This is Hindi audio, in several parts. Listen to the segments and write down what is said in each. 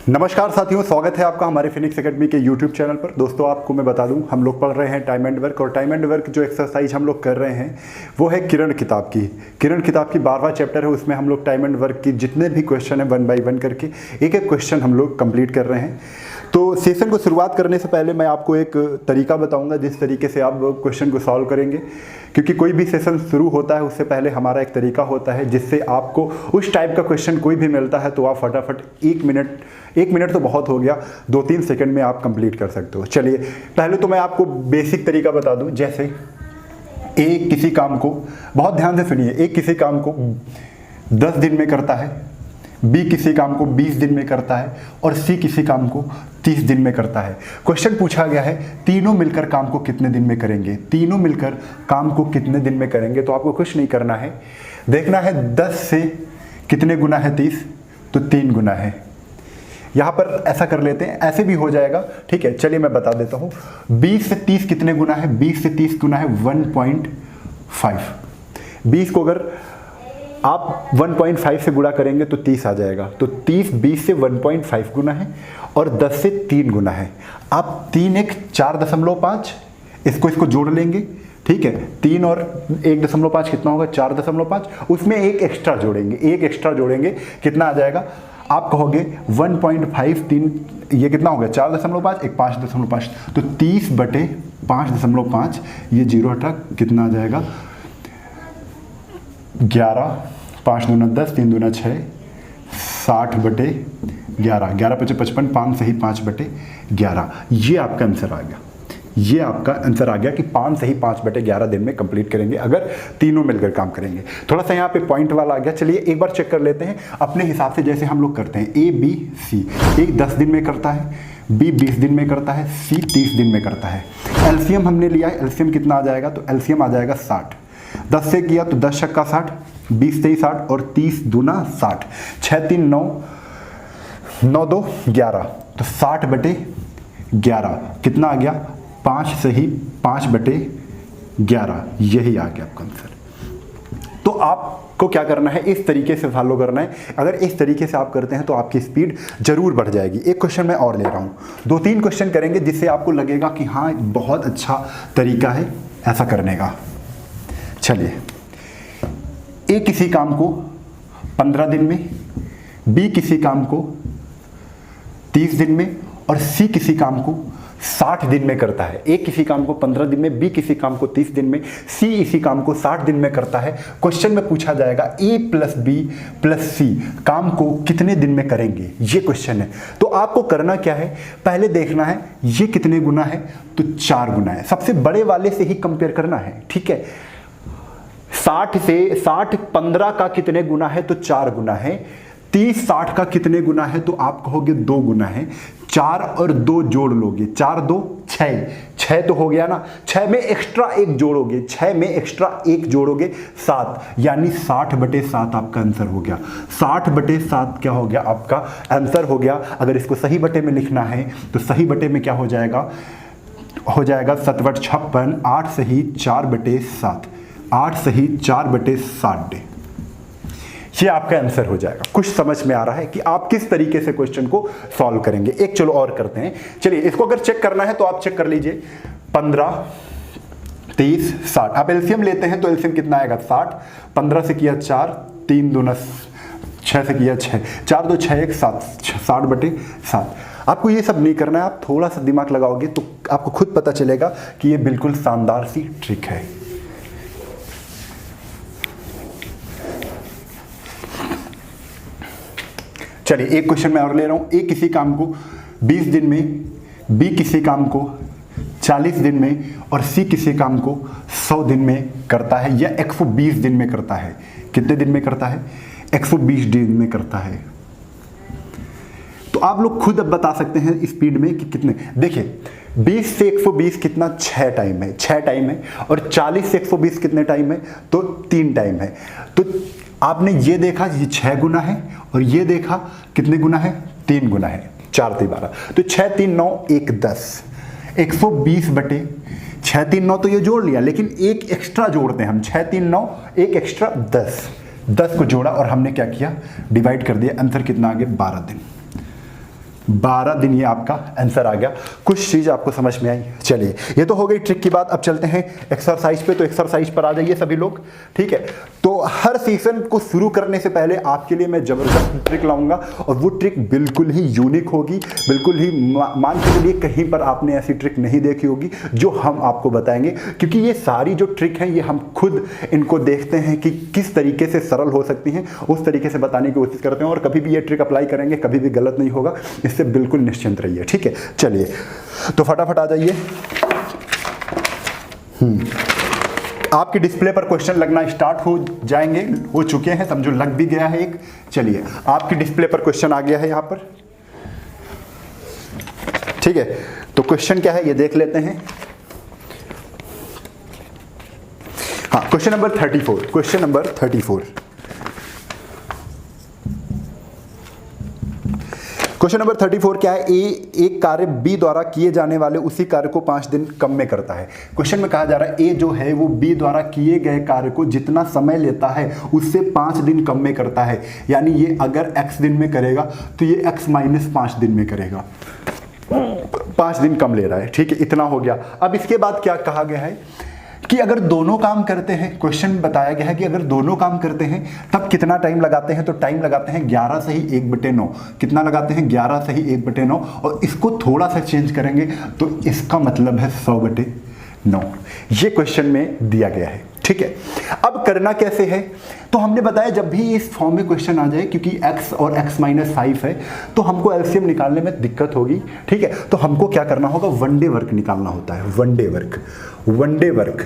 नमस्कार साथियों, स्वागत है आपका हमारे फिनिक्स एकेडमी के यूट्यूब चैनल पर। दोस्तों आपको मैं बता दूं, हम लोग पढ़ रहे हैं टाइम एंड वर्क, और टाइम एंड वर्क जो एक्सरसाइज हम लोग कर रहे हैं वो है किरण किताब की। किरण किताब की 12वां चैप्टर है, उसमें हम लोग टाइम एंड वर्क की जितने भी क्वेश्चन है 1 बाय 1 करके एक एक क्वेश्चन हम लोग कंप्लीट कर रहे हैं। तो सेशन को शुरुआत करने से पहले मैं आपको एक तरीका बताऊंगा जिस तरीके से आप क्वेश्चन को सॉल्व करेंगे, क्योंकि कोई भी सेशन शुरू होता है उससे पहले हमारा एक तरीका होता है जिससे आपको उस टाइप का क्वेश्चन कोई भी मिलता है तो आप फटाफट 1 मिनट तो बहुत हो गया, 2-3 सेकंड में आप कंप्लीट कर सकते हो। चलिए पहले तो मैं आपको बेसिक तरीका बता दूं। जैसे ए किसी काम को, बहुत ध्यान से सुनिए, ए किसी काम को 10 दिन में करता है, बी किसी काम को 20 दिन में करता है और सी किसी काम को 30 दिन में करता है। क्वेश्चन पूछा गया है तीनों मिलकर काम को कितने दिन में करेंगे, तीनों मिलकर काम को कितने दिन में करेंगे। तो आपको कुछ नहीं करना है, देखना है 10 से कितने गुना है 30, तो 3 गुना है। यहां पर ऐसा कर लेते हैं, ऐसे भी हो जाएगा, ठीक है। चलिए मैं बता देता हूं, 20 से 30 कितने गुना है, 20 से 30 गुना है 1.5। 20 को अगर आप 1.5 से गुणा करेंगे तो 30 आ जाएगा। तो 30 20 से 1.5 गुना है और 10 से 3 गुना है। आप 3 एक 4.5, इसको जोड़ लेंगे, ठीक है। 3 और 1.5 कितना होगा, 4.5। उसमें एक एक्स्ट्रा जोड़ेंगे, कितना आ जाएगा, आप कहोगे 1.5 3, ये कितना हो गया 4.5, एक 5.5, तो 30 बटे 5.5, ये 0 हटा, कितना आ जाएगा 11, 5 दूना 10, 3 दूना 6, 60 बटे 11, 11 पचे 55, 5 सही 5 बटे 11। ये आपका आंसर आ गया, ये आपका आंसर आ गया कि 5 सही 5 बटे 11 दिन में कंप्लीट करेंगे अगर तीनों मिलकर काम करेंगे। थोड़ा सा यहाँ पे पॉइंट वाला आ गया। चलिए एक बार चेक कर लेते हैं अपने हिसाब से, जैसे हम लोग करते हैं ए बी सी। ए 10 दिन में करता है, बी 20 दिन में करता है, सी 30 दिन में करता है। एलसीएम हमने लिया है, एलसीएम कितना आ जाएगा, तो एलसीएम आ जाएगा 60। 10 से किया तो 10 छक्का 60, 20 से 60 और 30 दूना 60, 6 3 9, 9 2 11, तो 60 बटे 11 कितना आ गया, 5 सही 5 बटे 11, यही आ गया आपका आंसर। तो आपको क्या करना है, इस तरीके से फॉलो करना है। अगर इस तरीके से आप करते हैं तो आपकी स्पीड जरूर बढ़ जाएगी। एक क्वेश्चन मैं और ले रहा हूं, 2-3 क्वेश्चन करेंगे जिससे आपको लगेगा कि हाँ बहुत अच्छा तरीका है ऐसा करने का। चलिए, ए किसी काम को 15 दिन में, बी किसी काम को 30 दिन में और सी किसी काम को 60 दिन में करता है। ए किसी काम को 15 दिन में, बी किसी काम को 30 दिन में, सी इसी काम को 60 दिन में करता है। क्वेश्चन में पूछा जाएगा ए प्लस बी प्लस सी काम को कितने दिन में करेंगे, ये क्वेश्चन है। तो आपको करना क्या है, पहले देखना है ये कितने गुना है, तो 4 गुना है। सबसे बड़े वाले से ही कंपेयर करना है, ठीक है। 60 से 60 15 का कितने गुना है, तो 4 गुना है। 30 60 का कितने गुना है, तो आप कहोगे 2 गुना है। 4 और 2 जोड़ लोगे, 4 2 6, 6 तो हो गया ना, 6 में एक्स्ट्रा 1 जोड़ोगे, 6 में एक्स्ट्रा 1 जोड़ोगे 7, यानी 60 बटे 7 आपका आंसर हो गया। 60 बटे 7 क्या हो गया, आपका आंसर हो गया। अगर इसको सही बटे में लिखना है तो सही बटे में क्या हो जाएगा, हो जाएगा 7 बटे 56, 8 सही 4 बटे 7, 8 सही 4 बटे 60, ये आपका आंसर हो जाएगा। कुछ समझ में आ रहा है कि आप किस तरीके से क्वेश्चन को सॉल्व करेंगे। एक चलो और करते हैं। चलिए इसको अगर चेक करना है तो आप चेक कर लीजिए, 15 30 60, आप एलसीएम लेते हैं तो एलसीएम कितना आएगा 60। 15 से किया 4, 3 दूना 6 से किया 6, 4 2 6 1 7, 60 बटे 7। आपको ये सब नहीं करना है, आप थोड़ा सा दिमाग लगाओगे तो आपको खुद पता चलेगा कि ये बिल्कुल शानदार सी ट्रिक है। चलिए एक क्वेश्चन मैं और ले रहा हूं। ए किसी काम को 20 दिन में, बी किसी काम को 40 दिन में और सी किसी काम को 100 दिन में करता है, या 120 दिन में करता है। कितने दिन में करता है, 120 दिन में करता है। तो आप लोग खुद अब बता सकते हैं स्पीड में कि कितने। देखिए 20 से 120 कितना, 6 टाइम है, 6 टाइम है। और 40 से 120 कितने टाइम है, तो 3 टाइम है। तो आपने ये देखा ये 6 गुना है और ये देखा कितने गुना है, 3 गुना है। 4 3 12, तो 6 3 9 1 10, 120 बटे 6 3 9 तो ये जोड़ लिया, लेकिन एक एक्स्ट्रा जोड़ते हैं हम, 6 3 9 एक एक्स्ट्रा 10 को जोड़ा और हमने क्या किया, डिवाइड कर दिया। आंसर कितना आ गया, 12 दिन। 12 दिन ये आपका आंसर आ गया। कुछ चीज़ आपको समझ में आई। चलिए, ये तो हो गई ट्रिक की बात। अब चलते हैं एक्सरसाइज पे। तो एक्सरसाइज पर आ जाइए सभी लोग, ठीक है। तो हर सेशन को शुरू करने से पहले आपके लिए मैं ज़बरदस्त ट्रिक लाऊंगा, और वो ट्रिक बिल्कुल ही यूनिक होगी, बिल्कुल ही मान के चलिए कहीं पर आपने ऐसी ट्रिक नहीं देखी होगी जो हम आपको बताएंगे, क्योंकि ये सारी जो ट्रिक हैं ये हम खुद इनको देखते हैं कि किस तरीके से सरल हो सकती हैं, उस तरीके से बताने की कोशिश करते हैं। और कभी भी ये ट्रिक अप्लाई करेंगे कभी भी गलत नहीं होगा, इससे बिल्कुल निश्चिंत रहिए, ठीक है। चलिए, तो फटाफट आ जाइए। आपकी डिस्प्ले पर क्वेश्चन लगना स्टार्ट हो जाएंगे, हो चुके हैं, समझो लग भी गया है एक। चलिए, आपकी डिस्प्ले पर क्वेश्चन आ गया है यहां पर, ठीक है। तो क्वेश्चन क्या है ये देख लेते हैं। हाँ, question number 34। Question number 34। Question number 34 क्या है? ए एक कार्य बी द्वारा किए जाने वाले उसी कार्य को 5 दिन कम में करता है। क्वेश्चन में कहा जा रहा है ए जो है वो बी द्वारा किए गए कार्य को जितना समय लेता है उससे 5 दिन कम में करता है। यानी ये अगर x दिन में करेगा तो ये x - 5 दिन में करेगा। 5 दिन कम ले रहा है, ठीक है। इतना हो गया। अब इसके बाद क्या कहा गया है कि अगर दोनों काम करते हैं, क्वेश्चन में बताया गया है कि अगर दोनों काम करते हैं तब कितना टाइम लगाते हैं। तो टाइम लगाते हैं 11 सही 1/9। कितना लगाते हैं? 11 सही 1/9। और इसको थोड़ा सा चेंज करेंगे तो इसका मतलब है 100/9। ये क्वेश्चन में दिया गया है, ठीक है। अब करना कैसे है? तो हमने बताया जब भी इस फॉर्म में क्वेश्चन आ जाए, क्योंकि x और x - 5 है तो हमको एलसीएम निकालने में दिक्कत होगी, ठीक है। तो हमको क्या करना होगा? वनडे वर्क निकालना होता है। One day work, one day work,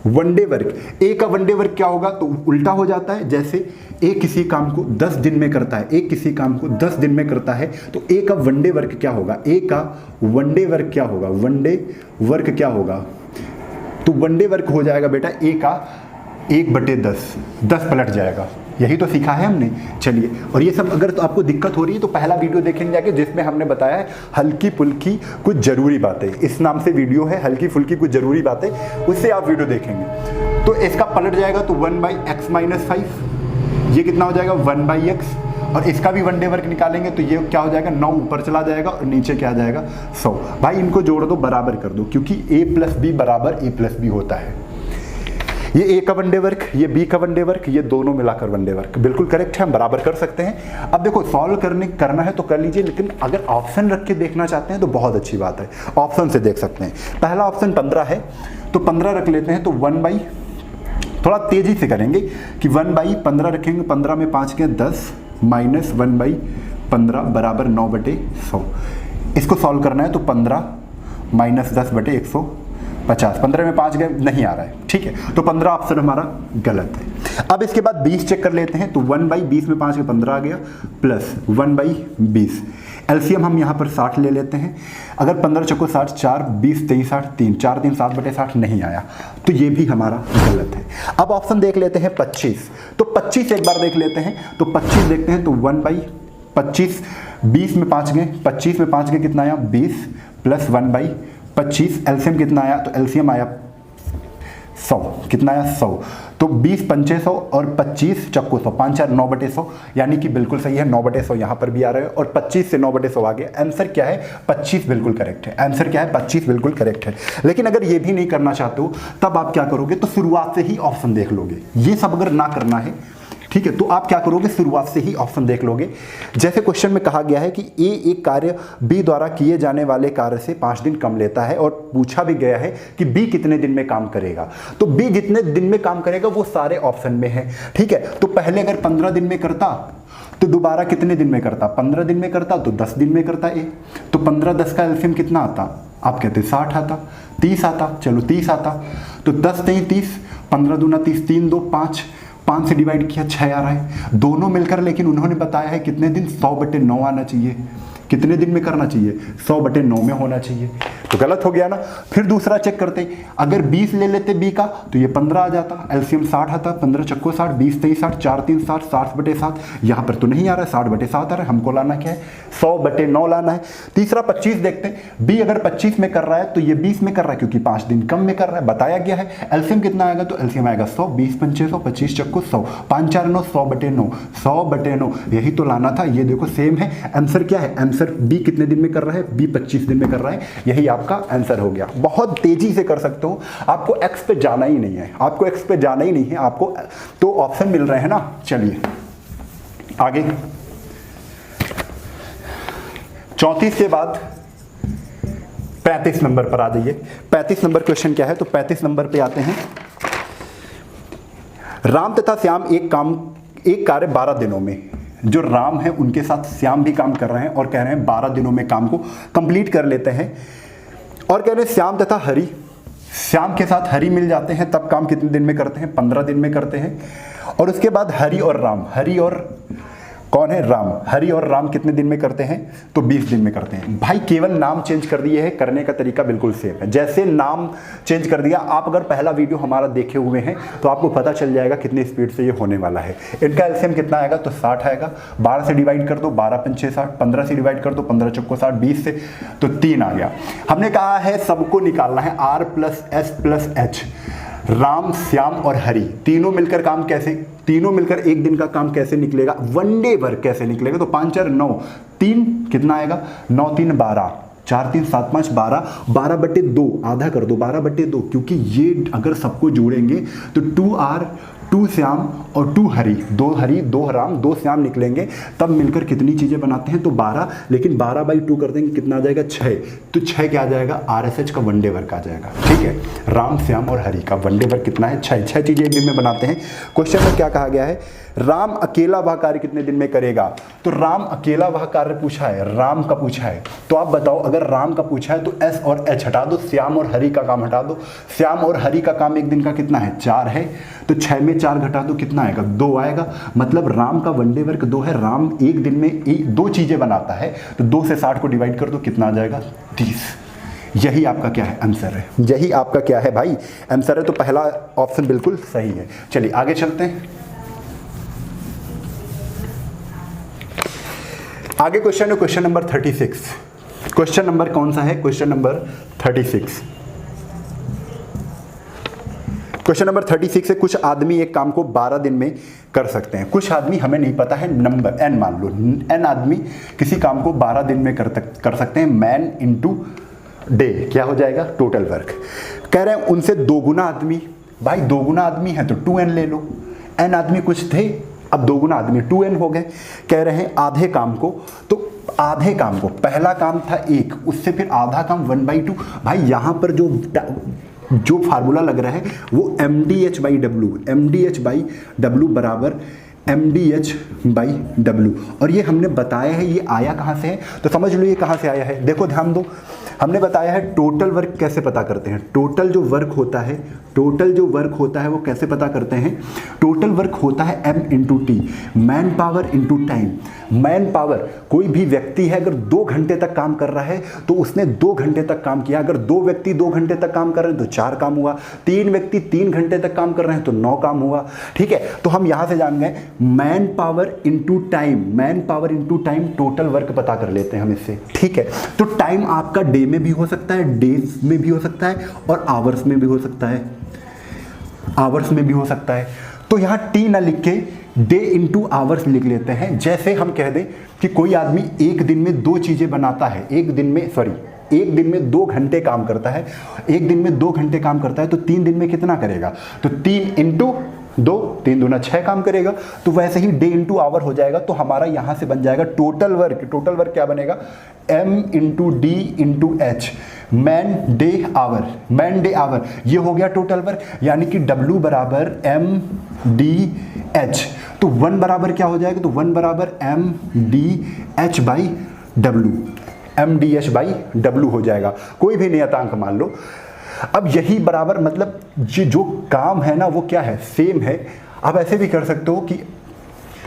one day work. ए का वनडे वर्क क्या होगा? तो उल्टा हो जाता है। जैसे ए किसी काम को 10 दिन में करता है, ए किसी काम को 10 दिन में करता है, तो ए का वनडे वर्क क्या होगा? ए का वनडे वर्क क्या होगा? वनडे वर्क क्या होगा? तो वनडे वर्क हो जाएगा बेटा ए का 1/10, 10 पलट जाएगा। यही तो सीखा है हमने। चलिए, और ये सब अगर तो आपको दिक्कत हो रही है तो पहला वीडियो देखेंगे जाके, जिसमें हमने बताया है हल्की फुल्की कुछ जरूरी बातें। इस नाम से वीडियो है, हल्की फुल्की कुछ जरूरी बातें, उससे आप वीडियो देखेंगे। तो इसका पलट जाएगा तो 1/x - 5। ये कितना हो जाएगा? 1/x। और इसका भी वनडे वर्क निकालेंगे तो ये क्या हो जाएगा? 9 ऊपर चला जाएगा और नीचे क्या आ जाएगा? 100। भाई इनको जोड़ दो, बराबर कर दो, क्योंकि a + b बराबर a + b होता है। ये ए का वनडे वर्क, ये बी का वनडे वर्क, ये दोनों मिलाकर वनडे वर्क। बिल्कुल करेक्ट है, हम बराबर कर सकते हैं। अब देखो, सॉल्व करना है तो कर लीजिए, लेकिन अगर ऑप्शन रख के देखना चाहते हैं तो बहुत अच्छी बात है, ऑप्शन से देख सकते हैं। पहला ऑप्शन 15 है तो 15 रख लेते हैं। तो 1 थोड़ा तेजी से करेंगे कि 1/15 रखेंगे। 15 में 5 के 10 माइनस 1/15 बराबर 9/100। इसको सॉल्व करना है तो 15 माइनस 10/150। 15 में 5 गए, नहीं आ रहा है, ठीक है। तो 15 ऑप्शन हमारा गलत है। अब इसके बाद 20 चेक कर लेते हैं। तो 1/20 में 5 के 15 आ गया, प्लस 1/20। एलसीएम हम यहाँ पर 60 ले लेते हैं। अगर 15 चौको 60, 4 20 23 60, 3 4 3 7/60 नहीं आया, तो ये भी हमारा गलत है। अब ऑप्शन देख लेते हैं 25। तो 25 एक बार देख लेते हैं। तो 25 देखते हैं तो 1/25, 20 में 5 गए, 25 में 5 गए कितना आया? 20 प्लस 1/25। एलसीएम कितना आया? तो एलसीएम आया 100। कितना आया? 100। तो 20 पंचे 100 और 25 चक्को 100, 5 4 9/100, यानी कि बिल्कुल सही है। 9/100 यहाँ पर भी आ रहा है और 25 से 9/100 आ गया। आंसर क्या है? 25 बिल्कुल करेक्ट है। आंसर क्या है? 25 बिल्कुल करेक्ट है। लेकिन अगर ये भी नहीं करना चाहते हो तब आप क्या करोगे? तो शुरुआत से ही ऑप्शन देख लोगे। ये सब अगर ना करना है, ठीक है, तो आप क्या करोगे? शुरुआत से ही ऑप्शन देख लोगे। जैसे क्वेश्चन में कहा गया है कि ए एक कार्य बी द्वारा किए जाने वाले कार्य से 5 दिन कम लेता है, और पूछा भी गया है कि बी कितने दिन में काम करेगा। तो बी जितने दिन में काम करेगा वो सारे ऑप्शन में है, ठीक है। तो पहले अगर 15 दिन में करता तो दोबारा कितने दिन में करता? 15 दिन में करता तो 10 दिन में करता ए। तो 15 10 का एलसीएम कितना आता? आप कहते 60 आता, 30 आता, चलो 30 आता। तो 10 3 30, 15 दूना 30, 3 2 5, 5 से डिवाइड किया 6 आ रहा है दोनों मिलकर। लेकिन उन्होंने बताया है कितने दिन? 100/9 आना चाहिए। कितने दिन में करना चाहिए? 100/9 में होना चाहिए। तो गलत हो गया ना। फिर दूसरा चेक करते, अगर 20 ले लेते बी का तो ये 15 आ जाता, एलसीएम 60 आता, 15 चक्को 60, 20 23 60, 4 3 60, 60/7। यहाँ पर तो नहीं आ रहा है, 60/7 आ रहा है। हमको लाना क्या है, 100/9 लाना है। तीसरा 25 देखते हैं, बी अगर 25 में कर रहा है तो ये 20 में कर रहा है, क्योंकि 5 दिन कम में कर रहा है, बताया गया है। एलसीएम कितना आएगा, तो एलसीएम आएगा 100, 20 पंचे 100, 25 चक्को 100, 5 4 9, 100/9, 100/9 यही तो लाना था। ये देखो सेम है। आंसर क्या है, आंसर बी कितने दिन में कर रहा है, बी 25 दिन में कर रहा है, यही आपका आंसर हो गया। बहुत तेजी से कर सकते हो, आपको एक्स पे जाना ही नहीं है, आपको एक्स पे जाना ही नहीं है, आपको तो ऑप्शन मिल रहे हैं ना। चलिए आगे 34 के बाद 35 नंबर पर आ जाइए। 35 नंबर क्वेश्चन क्या है, तो 35 नंबर पे आते हैं। राम तथा श्याम एक कार्य 12 दिनों में, जो राम है उनके साथ श्याम भी काम कर रहे हैं और कह रहे हैं 12 दिनों में काम को कंप्लीट कर लेते हैं। और कह रहे हैं श्याम तथा हरि, श्याम के साथ हरि मिल जाते हैं, तब काम कितने दिन में करते हैं, 15 दिन में करते हैं। और उसके बाद हरि और राम, हरि और कौन है, राम, हरि और राम कितने दिन में करते हैं, तो 20 दिन में करते हैं। भाई केवल नाम चेंज कर दिए हैं, करने का तरीका बिल्कुल सेम है। जैसे नाम चेंज कर दिया, आप अगर पहला वीडियो हमारा देखे हुए हैं तो आपको पता चल जाएगा कितनी स्पीड से ये होने वाला है। इनका एलसीएम कितना आएगा, तो 60 आएगा। 12 से डिवाइड कर दो, 12 पंचे 60, 15 से डिवाइड कर दो, 15 चौको 60, 20 से तो 3 आ गया। हमने कहा है सबको निकालना है, R + S + H, Ram Shyam और हरि तीनों मिलकर काम कैसे, तीनों मिलकर एक दिन का काम कैसे निकलेगा, वनडे वर्क कैसे निकलेगा, तो 5 4 9, 3 कितना आएगा, 9 3 12, 4 3 7 5 12, 12/2 आधा कर दो, 12/2, क्योंकि ये अगर सबको जोड़ेंगे तो 2R 2 श्याम और 2 हरि, 2 हरि 2 राम 2 श्याम निकलेंगे, तब मिलकर कितनी चीजें बनाते हैं, तो 12, लेकिन 12/2 कर देंगे कितना आ जाएगा, 6, तो 6 क्या आ जाएगा, RSH का वनडे वर्क आ जाएगा। ठीक है, राम श्याम और हरि का वनडे वर्क कितना है, 6 चीजें एक दिन में बनाते हैं। क्वेश्चन में क्या कहा गया है, राम अकेला वह कार्य कितने दिन में करेगा, तो राम अकेला वह कार्य पूछा है, राम का पूछा है, तो आप बताओ अगर राम का पूछा है तो S और H हटा दो, श्याम और हरि का काम हटा दो। श्याम और हरि का काम एक दिन का कितना है, 4 है, तो 6 में 4 घटा दो कितना आएगा, 2 आएगा। मतलब राम का वनडे वर्क 2 है, राम एक दिन में 2 चीजें बनाता है, तो 2 से 60 को डिवाइड कर दो कितना आ जाएगा, 30। यही आपका क्या है, आंसर है, यही आपका क्या है भाई, आंसर है। तो पहला ऑप्शन बिल्कुल सही है। चलिए आगे चलते हैं। आगे क्वेश्चन है क्वेश्चन नंबर 36। क्वेश्चन नंबर कौन सा है, क्वेश्चन नंबर 36। क्वेश्चन नंबर 36 है, कुछ आदमी एक काम को 12 दिन में कर सकते हैं। कुछ आदमी, हमें नहीं पता है नंबर, n मान लो, n आदमी किसी काम को 12 दिन में कर सकते हैं। मैन इंटू डे क्या हो जाएगा, टोटल वर्क। कह रहे हैं उनसे 2 गुना आदमी, भाई 2 गुना आदमी है तो 2n ले लो, n आदमी कुछ थे, अब 2 गुना आदमी 2n हो गए। कह रहे हैं आधे काम को, तो आधे काम को, पहला काम था 1, उससे फिर आधा काम 1/2। भाई यहाँ पर जो फार्मूला लग रहा है वो MDH/W, MDH/W बराबर MDH/W, और ये हमने बताया है, ये आया कहाँ से है, तो समझ लो ये कहाँ से आया है। देखो ध्यान दो, हमने बताया है टोटल वर्क कैसे पता करते हैं, टोटल जो वर्क होता है, टोटल जो वर्क होता है वो कैसे पता करते हैं, टोटल वर्क होता है M × T, man power into time. Man power, कोई भी व्यक्ति है अगर 2 घंटे तक काम कर रहा है तो उसने 2 घंटे तक काम किया, अगर 2 व्यक्ति 2 घंटे तक काम कर रहे हैं तो 4 काम हुआ, 3 व्यक्ति 3 घंटे तक काम कर रहे हैं तो 9 काम हुआ। ठीक है, तो हम यहां से जान गए man power into time, man power into time, total work पता कर लेते हैं हम इससे। ठीक है, तो टाइम आपका डे में भी हो सकता है, डेज में भी हो सकता है, और आवर्स में भी हो सकता है, आवर्स में भी हो सकता है। तो यहां T ना लिख के डे इंटू आवर्स लिख लेते हैं। जैसे हम कह दें कि कोई आदमी एक दिन में 2 चीजें बनाता है, एक दिन में 2 घंटे काम करता है, एक दिन में 2 घंटे काम करता है, तो 3 दिन में कितना करेगा, तो 3 × 2, 3 दूना 6 काम करेगा। तो वैसे ही डे इंटू आवर हो जाएगा, तो हमारा यहां से बन जाएगा टोटल वर्क। टोटल वर्क क्या बनेगा, M × D × H, man day hour, man day hour, ये हो गया टोटल वर्क, यानी कि W बराबर MDH। तो 1 बराबर क्या हो जाएगा, तो 1 बराबर MDH/W, MDH/W हो जाएगा, कोई भी नियतांक मान लो। अब यही बराबर, मतलब जो काम है ना वो क्या है, सेम है। आप ऐसे भी कर सकते हो कि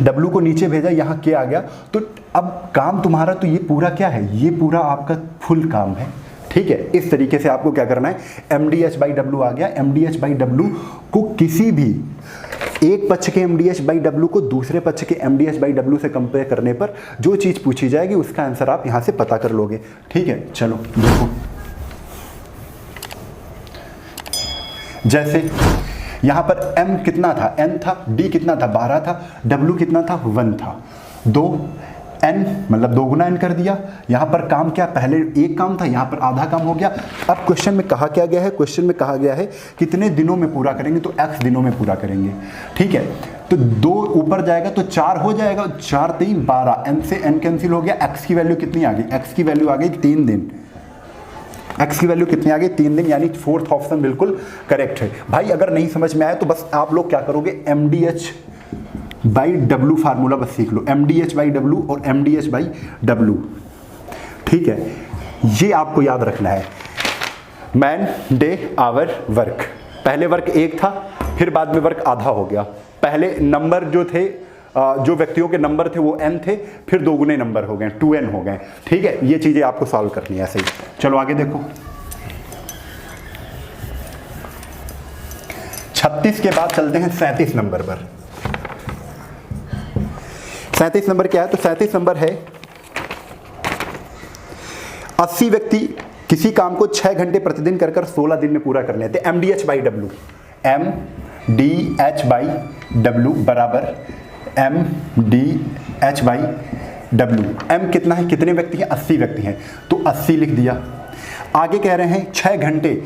W को नीचे भेजा, यहाँ K आ गया, तो अब काम तुम्हारा, तो ये पूरा क्या है, ये पूरा आपका फुल काम है, ठीक है, इस तरीके से आपको क्या करना है, MdH/W आ गया। MdH/W को किसी भी एक पक्ष के MdH/W को दूसरे पक्ष के MdH/W से कंपेयर करने पर जो चीज पूछी जाएगी उसका आंसर आप यहां से पता कर लोगे। ठीक है, चलो देखो, जैसे यहां पर M कितना था, N था, D कितना था, 12 था, W कितना था, 1 था, 2 N मतलब 2 गुना N कर दिया। यहां पर काम क्या, पहले एक काम था, यहां पर आधा काम हो गया। अब क्वेश्चन में कहा क्या गया है, क्वेश्चन में कहा गया है कितने दिनों में पूरा करेंगे, तो X दिनों में पूरा करेंगे। ठीक है, तो 2 ऊपर जाएगा तो 4 हो जाएगा, 4 3 12, N से N कैंसिल हो गया। X की वैल्यू कितनी आ गई, X की वैल्यू आ गई 3 दिन। X की वैल्यू कितनी आ गई, 3 दिन, यानी 4th ऑप्शन बिल्कुल करेक्ट है। भाई अगर नहीं समझ में आया तो बस आप लोग क्या करोगे, MdH/W फार्मूला बस सीख लो, MdH/W और MdH/W। ठीक है, ये आपको याद रखना है। Man, day, hour, work. पहले वर्क 1 था, फिर बाद में वर्क आधा हो गया। पहले नंबर जो थे, जो व्यक्तियों के नंबर थे वो N थे, फिर 2 गुने नंबर हो गए, 2N हो गए। ठीक है, ये चीजें आपको सॉल्व करनी है ऐसे ही। चलो आगे देखो, 36 के बाद चलते हैं 37 नंबर पर। 37 नंबर क्या है, तो 37 नंबर है 80 व्यक्ति किसी काम को 6 घंटे प्रतिदिन कर 16 दिन में पूरा कर लेते हैं। MdH/W, MdH/W बराबर MdH/W। M कितना है, कितने व्यक्ति हैं, 80 व्यक्ति हैं, तो 80 लिख दिया। आगे कह रहे हैं 6 घंटे,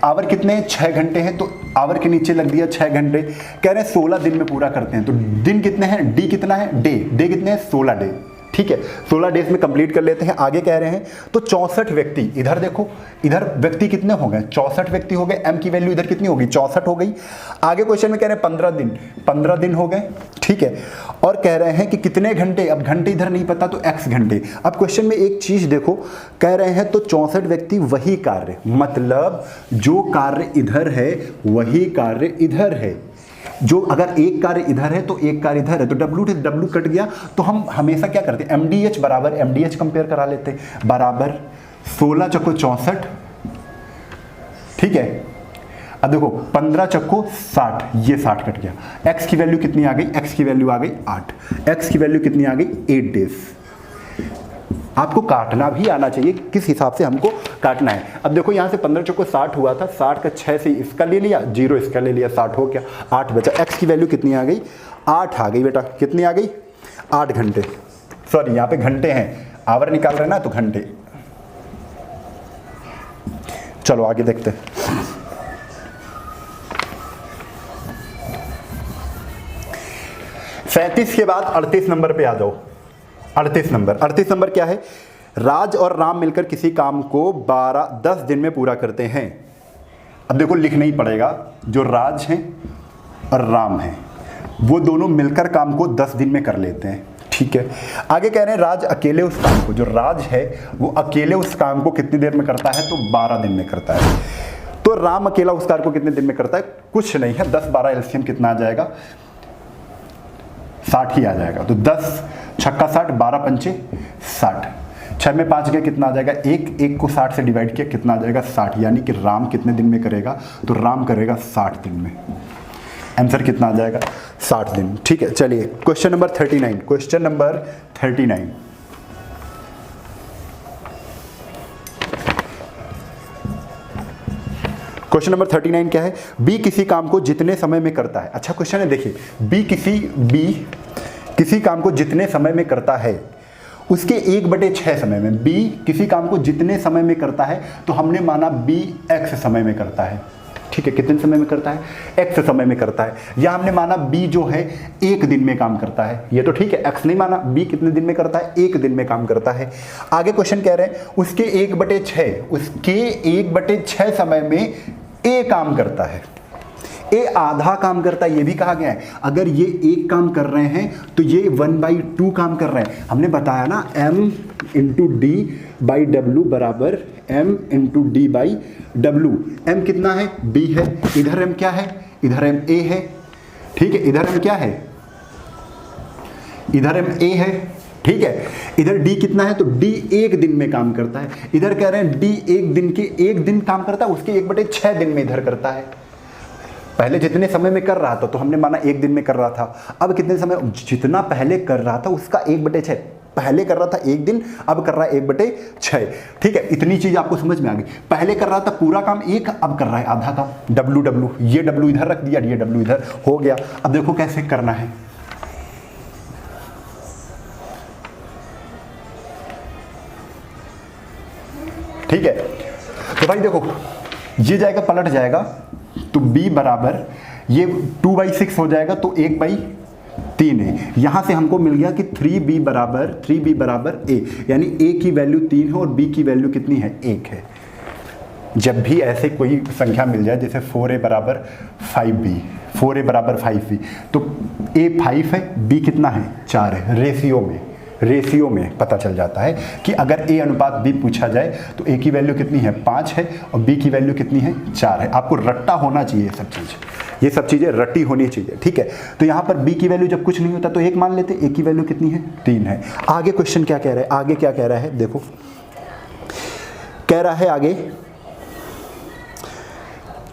आवर कितने हैं, 6 घंटे हैं, तो आवर के नीचे लग दिया 6 घंटे। कह रहे हैं 16 दिन में पूरा करते हैं, तो दिन कितने हैं, डी कितना है, डे कितने हैं, 16 डे। ठीक है, 16 डेज में कंप्लीट कर लेते हैं। आगे कह रहे हैं तो 64 व्यक्ति, इधर देखो, इधर व्यक्ति कितने हो गए, 64 व्यक्ति हो गए। M की वैल्यू इधर कितनी होगी, 64 हो गई। आगे क्वेश्चन में कह रहे हैं 15 दिन हो गए। ठीक है, और कह रहे हैं कि कितने घंटे, अब घंटे इधर नहीं पता तो X घंटे। अब क्वेश्चन में एक चीज देखो, कह रहे हैं तो 64 व्यक्ति वही कार्य, मतलब जो कार्य इधर है वही कार्य इधर है। जो अगर एक कार्य इधर है तो एक कार्य इधर है, तो W कट गया। तो हम हमेशा क्या करते हैं, MdH बराबर MdH कंपेयर करा लेते हैं, बराबर 16 चक्को 64। ठीक है, अब देखो 15 चक्को 60, ये 60 कट गया। X की वैल्यू कितनी आ गई, X की वैल्यू आ गई 8। X की वैल्यू कितनी आ गई, 8 डेज। आपको काटना भी आना चाहिए, किस हिसाब से हमको काटना है। अब देखो यहाँ से 15 चौको 60 हुआ था, 60 का 6 से इसका ले लिया, 0 इसका ले लिया, 60 हो गया, 8 बचा। X की वैल्यू कितनी आ गई, 8 आ गई बेटा। कितनी आ गई, 8 घंटे। सॉरी यहाँ पे घंटे हैं, आवर निकाल रहे ना तो घंटे। चलो आगे देखते हैं। सैंतीस के बाद 38 नंबर पे आ जाओ। 38 नंबर क्या है, राज और राम मिलकर किसी काम को 10 दिन में पूरा करते हैं। अब देखो लिखना ही पड़ेगा, जो राज हैं और राम हैं वो दोनों मिलकर काम को 10 दिन में कर लेते हैं। ठीक है, आगे कह रहे हैं राज अकेले उस काम को, जो राज है वो अकेले उस काम को कितनी देर में करता है, तो 12 दिन में करता है। तो राम अकेला उस कार्य को कितने दिन में करता है, कुछ नहीं है, 10 12 एलसीएम कितना आ जाएगा, 60 ही आ जाएगा। तो 10 छक्का 60, 12 पंचे 60, 6 में 5 गया, कितना आ जाएगा, एक को 60 से डिवाइड किया, कितना आ जाएगा, 60। यानी कि राम कितने दिन में करेगा, तो राम करेगा 60 दिन में। आंसर कितना आ जाएगा, 60 दिन। ठीक है, चलिए question number 39। Question number 39, question number 39 क्या है, बी किसी काम को जितने समय में करता है। अच्छा क्वेश्चन है, देखिए बी किसी काम को जितने समय में करता है उसके 1/6 समय में। बी किसी काम को जितने समय में करता है, तो हमने माना बी x समय में करता है। ठीक है, कितने समय में करता है, x समय में करता है। या हमने माना b जो है 1 दिन में काम करता है, ये तो ठीक है, x नहीं माना, b कितने दिन में करता है, 1 दिन में काम करता है। आगे क्वेश्चन कह रहे हैं उसके 1/6 समय में a काम करता है, ए आधा काम करता है, ये भी कहा गया है। अगर ये एक काम कर रहे हैं तो ये 1/2 काम कर रहे हैं। हमने बताया ना m into D by W बराबर m into D by W. m कितना है, b है, इधर m क्या है, इधर m a है। ठीक है, इधर m क्या है, इधर m a है। ठीक है। इधर डी कितना है, तो डी एक दिन में काम करता है। इधर कह रहे हैं डी एक दिन काम करता है, उसके 1/6 दिन में इधर करता है। पहले जितने समय में कर रहा था तो हमने माना एक दिन में कर रहा था, अब कितने समय, जितना पहले कर रहा था उसका 1/6, पहले कर रहा था एक दिन, अब कर रहा है 1/6। ठीक है, इतनी चीज आपको समझ में आ गई। पहले कर रहा था पूरा काम एक, अब कर रहा है आधा काम। W ये W इधर रख दिया, ये W इधर हो गया। अब देखो कैसे करना है। ठीक है, तो भाई देखो ये जाएगा पलट जाएगा, तो B बराबर ये 2/6 हो जाएगा, तो 1/3 है। यहां से हमको मिल गया कि 3B बराबर A, यानी A की वैल्यू 3 है और B की वैल्यू कितनी है, 1 है। जब भी ऐसे कोई संख्या मिल जाए जैसे 4A बराबर 5B, 4A बराबर 5B, तो A 5 है, B कितना है, 4 है। रेशियो में पता चल जाता है कि अगर A अनुपात B पूछा जाए तो A की वैल्यू कितनी है, 5 है, और B की वैल्यू कितनी है, 4 है। आपको रट्टा होना चाहिए ये सब चीज़ें रट्टी होनी चाहिए। ठीक है, तो यहाँ पर B की वैल्यू जब कुछ नहीं होता तो 1 मान लेते, A की वैल्यू कितनी है, 3 है। आगे क्वेश्चन क्या कह रहा है, आगे क्या कह रहा है, देखो कह रहा है आगे,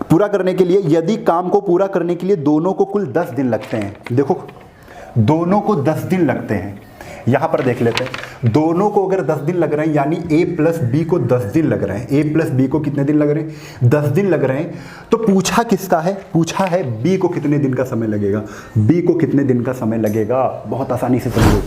पूरा करने के लिए, यदि काम को पूरा करने के लिए दोनों को कुल 10 दिन लगते हैं। देखो दोनों को 10 दिन लगते हैं, यहां पर देख लेते हैं। दोनों को अगर 10 दिन लग रहे हैं, यानी A प्लस B को 10 दिन लग रहे हैं। A प्लस B को कितने दिन लग रहे हैं, 10 दिन लग रहे हैं। तो पूछा किसका है, पूछा है B को कितने दिन का समय लगेगा। B को कितने दिन का समय लगेगा, बहुत आसानी से समझो।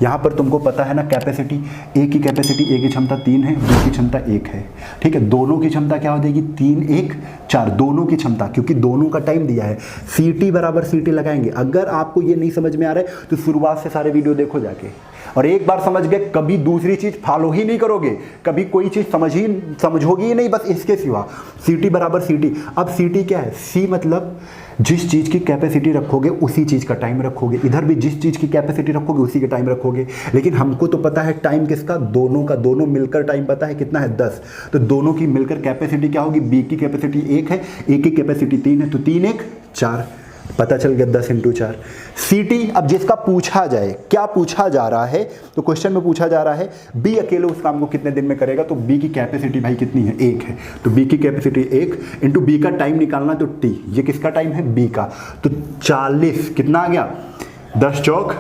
यहाँ पर तुमको पता है ना कैपेसिटी, A की कैपेसिटी, A की क्षमता 3 है, B की क्षमता 1 है। ठीक है, दोनों की क्षमता क्या हो जाएगी, 3 1 4, दोनों की क्षमता, क्योंकि दोनों का टाइम दिया है। CT बराबर CT लगाएंगे। अगर आपको ये नहीं समझ में आ रहा है तो शुरुआत से सारे वीडियो देखो जाके, और एक बार समझ गए कभी दूसरी चीज फॉलो ही नहीं करोगे, कभी कोई चीज समझोगी ही नहीं, बस इसके सिवा। CT बराबर CT। अब CT क्या है, C मतलब जिस चीज की कैपेसिटी रखोगे उसी चीज का टाइम रखोगे, इधर भी जिस चीज की कैपेसिटी रखोगे उसी का टाइम रखोगे। लेकिन हमको तो पता है टाइम किसका, दोनों का, दोनों मिलकर टाइम पता है कितना है, 10। तो दोनों की मिलकर कैपेसिटी क्या होगी, B की कैपेसिटी 1 है, A की कैपेसिटी 3 है, तो 3 1 4, पता चल गया 10 × 4। CT अब जिसका पूछा जाए, क्या पूछा जा रहा है, तो क्वेश्चन में पूछा जा रहा है B अकेले उस काम को कितने दिन में करेगा, तो B की कैपेसिटी भाई कितनी है, 1 है, तो B की कैपेसिटी 1 × B का टाइम निकालना, तो T, ये किसका टाइम है, B का, तो 40, कितना आ गया, 10 चौक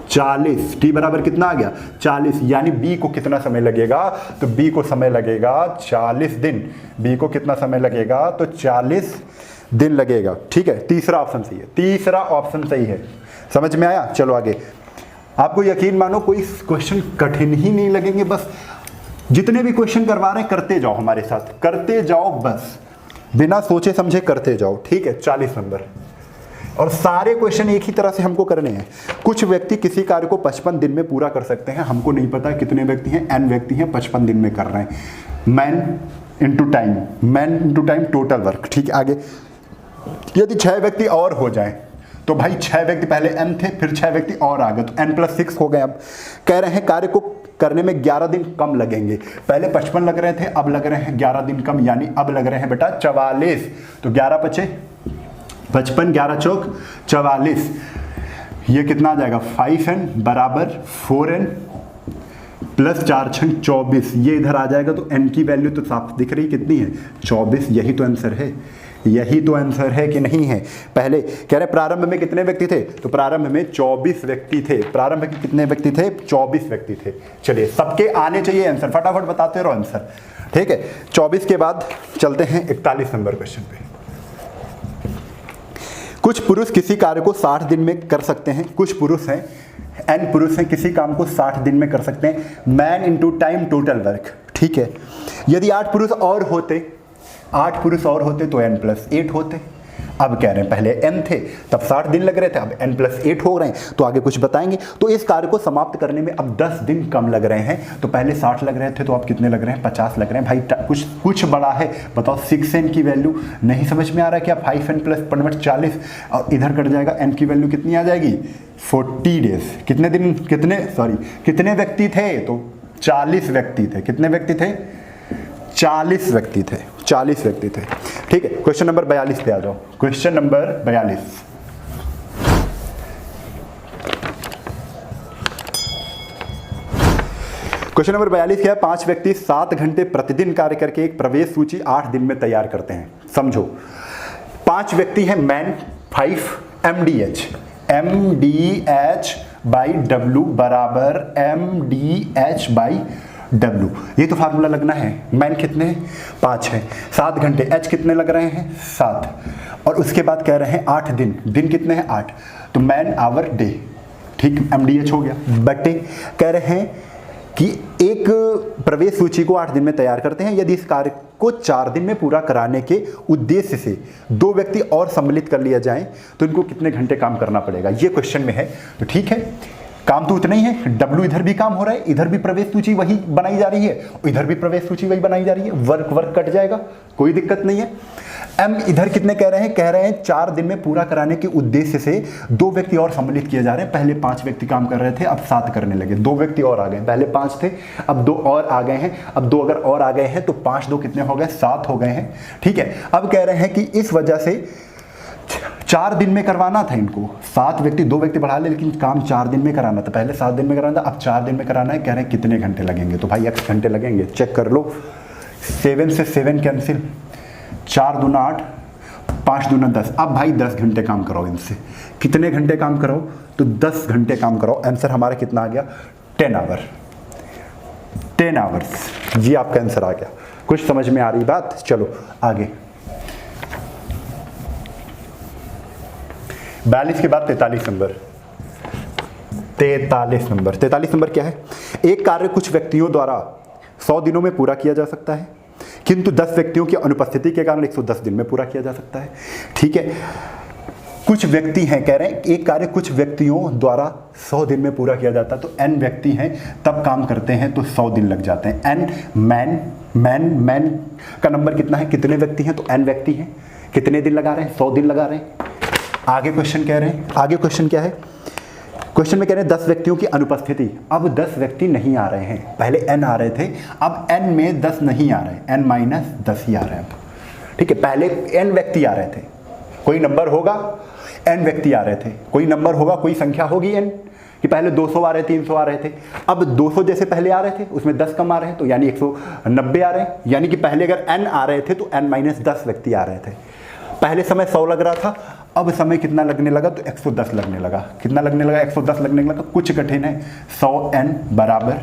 40, T बराबर कितना आ गया, 40, यानी B को कितना समय लगेगा, तो B को समय लगेगा 40 दिन। B को कितना समय लगेगा, तो 40 दिन लगेगा। ठीक है, तीसरा ऑप्शन सही है, तीसरा ऑप्शन सही है। समझ में आया, चलो आगे। आपको यकीन मानो कोई क्वेश्चन कठिन ही नहीं लगेंगे, बस जितने भी क्वेश्चन करवा रहे हैं करते जाओ, हमारे साथ करते जाओ, बस बिना सोचे समझे करते जाओ। ठीक है, 40 नंबर, और सारे क्वेश्चन एक ही तरह से हमको करने हैं। कुछ व्यक्ति किसी कार्य को 55 दिन में पूरा कर सकते हैं, हमको नहीं पता कितने व्यक्ति हैं, n व्यक्ति हैं, 55 दिन में कर रहे हैं। Man into time total work. ठीक है, आगे यदि 6 व्यक्ति और हो जाए, तो भाई 6 व्यक्ति पहले n थे, फिर 6 व्यक्ति और आ गए, तो n+6 हो गए। अब कह रहे हैं कार्य को करने में 11 दिन कम लगेंगे। पहले 55 लग रहे थे, अब लग रहे हैं 11 दिन कम, यानी अब लग रहे हैं बेटा 44। तो 11 × 5 55, 11 चौक 44, ये कितना आ जाएगा, 5n बराबर 4n प्लस 4 × 24, ये इधर आ जाएगा। तो n की वैल्यू तो साफ दिख रही कितनी है, 24। यही तो आंसर है, यही तो आंसर है कि नहीं है। पहले कह रहे प्रारंभ में कितने व्यक्ति थे, तो प्रारंभ में 24 व्यक्ति थे। प्रारंभ में कितने व्यक्ति थे, 24 व्यक्ति थे। चलिए सबके आने चाहिए आंसर, फटाफट बताते रहो आंसर। ठीक है, 24 के बाद चलते हैं 41 नंबर क्वेश्चन पे। कुछ पुरुष किसी कार्य को 60 दिन में कर सकते हैं। कुछ पुरुष हैं, n पुरुष हैं, किसी काम को 60 दिन में कर सकते हैं। Man into time total work. ठीक है, यदि 8 पुरुष और होते तो n+8 होते। अब कह रहे हैं पहले n थे तब 60 दिन लग रहे थे, अब n+8 हो रहे हैं, तो आगे कुछ बताएंगे। तो इस कार्य को समाप्त करने में अब 10 दिन कम लग रहे हैं। तो पहले 60 लग रहे थे, तो अब कितने लग रहे हैं, 50 लग रहे हैं। भाई कुछ बड़ा है, बताओ 6n की वैल्यू नहीं समझ में आ रहा है क्या, 5n + 40, और इधर कट जाएगा, n की वैल्यू कितनी आ जाएगी, 40 डेज। कितने व्यक्ति थे, तो 40 व्यक्ति थे। कितने व्यक्ति थे, 40 व्यक्ति थे, 40 व्यक्ति थे। ठीक है, क्वेश्चन नंबर 42 पे आ जाओ। क्वेश्चन नंबर 42, क्वेश्चन नंबर 42 क्या है? 5 व्यक्ति 7 घंटे प्रतिदिन कार्य करके एक प्रवेश सूची 8 दिन में तैयार करते हैं। समझो, 5 व्यक्ति हैं, man 5 MDH, MDH by W बराबर MDH बाई W। ये तो फार्मूला लगना है। मैन कितने हैं? 5 है। 7 घंटे, H कितने लग रहे हैं? 7। और उसके बाद कह रहे हैं 8 दिन, दिन कितने हैं? 8। तो मैन आवर डे, ठीक, MDH हो गया। बटे कह रहे हैं कि एक प्रवेश सूची को 8 दिन में तैयार करते हैं। यदि इस कार्य को 4 दिन में पूरा कराने के उद्देश्य से 2 व्यक्ति और सम्मिलित कर लिया जाए तो इनको कितने घंटे काम करना पड़ेगा? ये क्वेश्चन में है। तो ठीक है, काम तो उतना ही है। W इधर भी काम हो रहा है, इधर भी प्रवेश सूची वही बनाई जा रही है, इधर भी प्रवेश सूची वही बनाई जा रही है। वर्क कट जाएगा, कोई दिक्कत नहीं है। M इधर कितने कह रहे हैं? कह रहे हैं 4 दिन में पूरा कराने के उद्देश्य से 2 व्यक्ति और सम्मिलित किए जा रहे हैं। पहले 5 व्यक्ति काम कर रहे थे, अब 7 करने लगे। 2 व्यक्ति और आ गए, पहले 5 थे, अब 2 और आ गए हैं। अब 2 अगर और आ गए हैं तो 5 2 कितने हो गए? 7 हो गए हैं। ठीक है, अब कह रहे हैं कि इस वजह से 4 दिन में करवाना था इनको। 7 व्यक्ति, 2 व्यक्ति बढ़ा ले, लेकिन काम 4 दिन में कराना था। पहले 7 दिन में कराना था, अब 4 दिन में कराना है। कह रहे हैं कितने घंटे लगेंगे? तो भाई x घंटे लगेंगे। चेक कर लो, 7 से 7 कैंसिल, 4 दूना 8, 5 दूना 10। अब भाई 10 घंटे काम कराओ इनसे। कितने घंटे काम कराओ? तो 10 घंटे काम कराओ। आंसर हमारा कितना आ गया? 10 आवर, 10 आवर्स। जी आपका आंसर आ गया। कुछ समझ में आ रही बात? चलो आगे। 42 के बाद 43 नंबर। 43 नंबर, 43 नंबर क्या है? एक कार्य कुछ व्यक्तियों द्वारा 100 दिनों में पूरा किया जा सकता है, किंतु 10 व्यक्तियों की अनुपस्थिति के कारण 110 दिन में पूरा किया जा सकता है। ठीक है, कुछ व्यक्ति हैं, कह रहे हैं एक कार्य कुछ व्यक्तियों द्वारा 100 दिन में पूरा किया जाता है। तो n व्यक्ति हैं, तब काम करते हैं तो 100 दिन लग जाते हैं। n मैन का नंबर कितना है? कितने व्यक्ति हैं? तो n व्यक्ति हैं। कितने दिन लगा रहे हैं? 100 दिन लगा रहे हैं। आगे क्वेश्चन कह रहे हैं, आगे क्वेश्चन क्या है? क्वेश्चन में कह रहे हैं 10 व्यक्तियों की अनुपस्थिति। अब 10 व्यक्ति नहीं आ रहे हैं, पहले n आ रहे थे, अब n में 10 नहीं आ रहे, n माइनस 10 ही आ रहे हैं अब। ठीक है, पहले n व्यक्ति आ रहे थे, कोई नंबर होगा, n व्यक्ति आ रहे थे, कोई नंबर होगा, कोई संख्या होगी n कि पहले 200 आ रहे थे, 300 आ रहे थे। अब 200 जैसे पहले आ रहे थे, उसमें 10 कम आ रहे हैं, तो यानी 190 आ रहे हैं। यानी कि पहले अगर n आ रहे थे तो n माइनस 10 व्यक्ति आ रहे थे। पहले समय 100 लग रहा था, अब समय कितना लगने लगा? तो 110 लगने लगा। कितना लगने लगा? 110 लगने लगा। कुछ कठिन है, 100n बराबर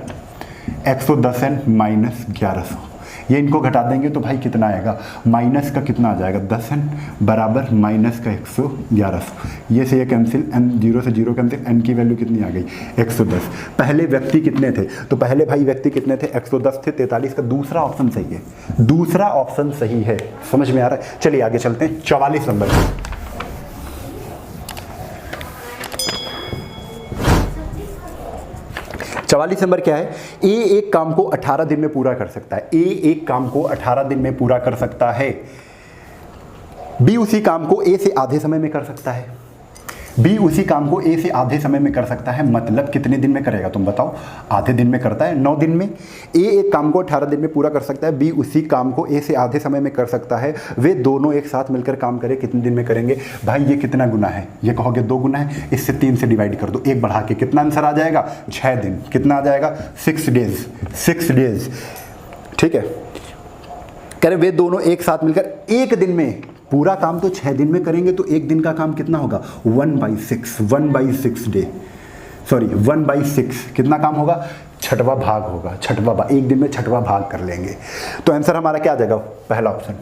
110n माइनस 1100। ये इनको घटा देंगे तो भाई कितना आएगा? माइनस का कितना आ जाएगा? 10n बराबर माइनस का 1100। ये से ये कैंसिल, n 0 से 0 कैंसिल, n की वैल्यू कितनी आ गई? 110। पहले व्यक्ति कितने थे? तो पहले भाई व्यक्ति कितने थे? 110 थे। 43 का दूसरा ऑप्शन सही है, दूसरा ऑप्शन सही है। समझ में आ रहा है? चलिए आगे चलते हैं। 44 नंबर। 44 नंबर क्या है? ए एक काम को 18 दिन में पूरा कर सकता है। ए एक काम को 18 दिन में पूरा कर सकता है। बी उसी काम को ए से आधे समय में कर सकता है। बी उसी काम को ए से आधे समय में कर सकता है, मतलब कितने दिन में करेगा? तुम बताओ। आधे दिन में करता है, 9 दिन में। ए एक काम को 18 दिन में पूरा कर सकता है, बी उसी काम को ए से आधे समय में कर सकता है। वे दोनों एक साथ मिलकर काम करें, कितने दिन में करेंगे? भाई ये कितना गुना है? ये कहोगे 2 गुना है, इससे 3 से डिवाइड कर दो, 1 बढ़ा के कितना आंसर आ जाएगा? 6 दिन। कितना आ जाएगा? 6 डेज। 6 डेज। ठीक है, कह रहे वे दोनों एक साथ मिलकर 1 दिन में पूरा काम तो 6 दिन में करेंगे, तो 1 दिन का काम कितना होगा? 1/6, 1/6 डे, सॉरी 1/6 कितना काम होगा? 6वां भाग होगा, 6वां भाग। 1 दिन में 6वां भाग कर लेंगे। तो आंसर हमारा क्या आ जाएगा? पहला ऑप्शन,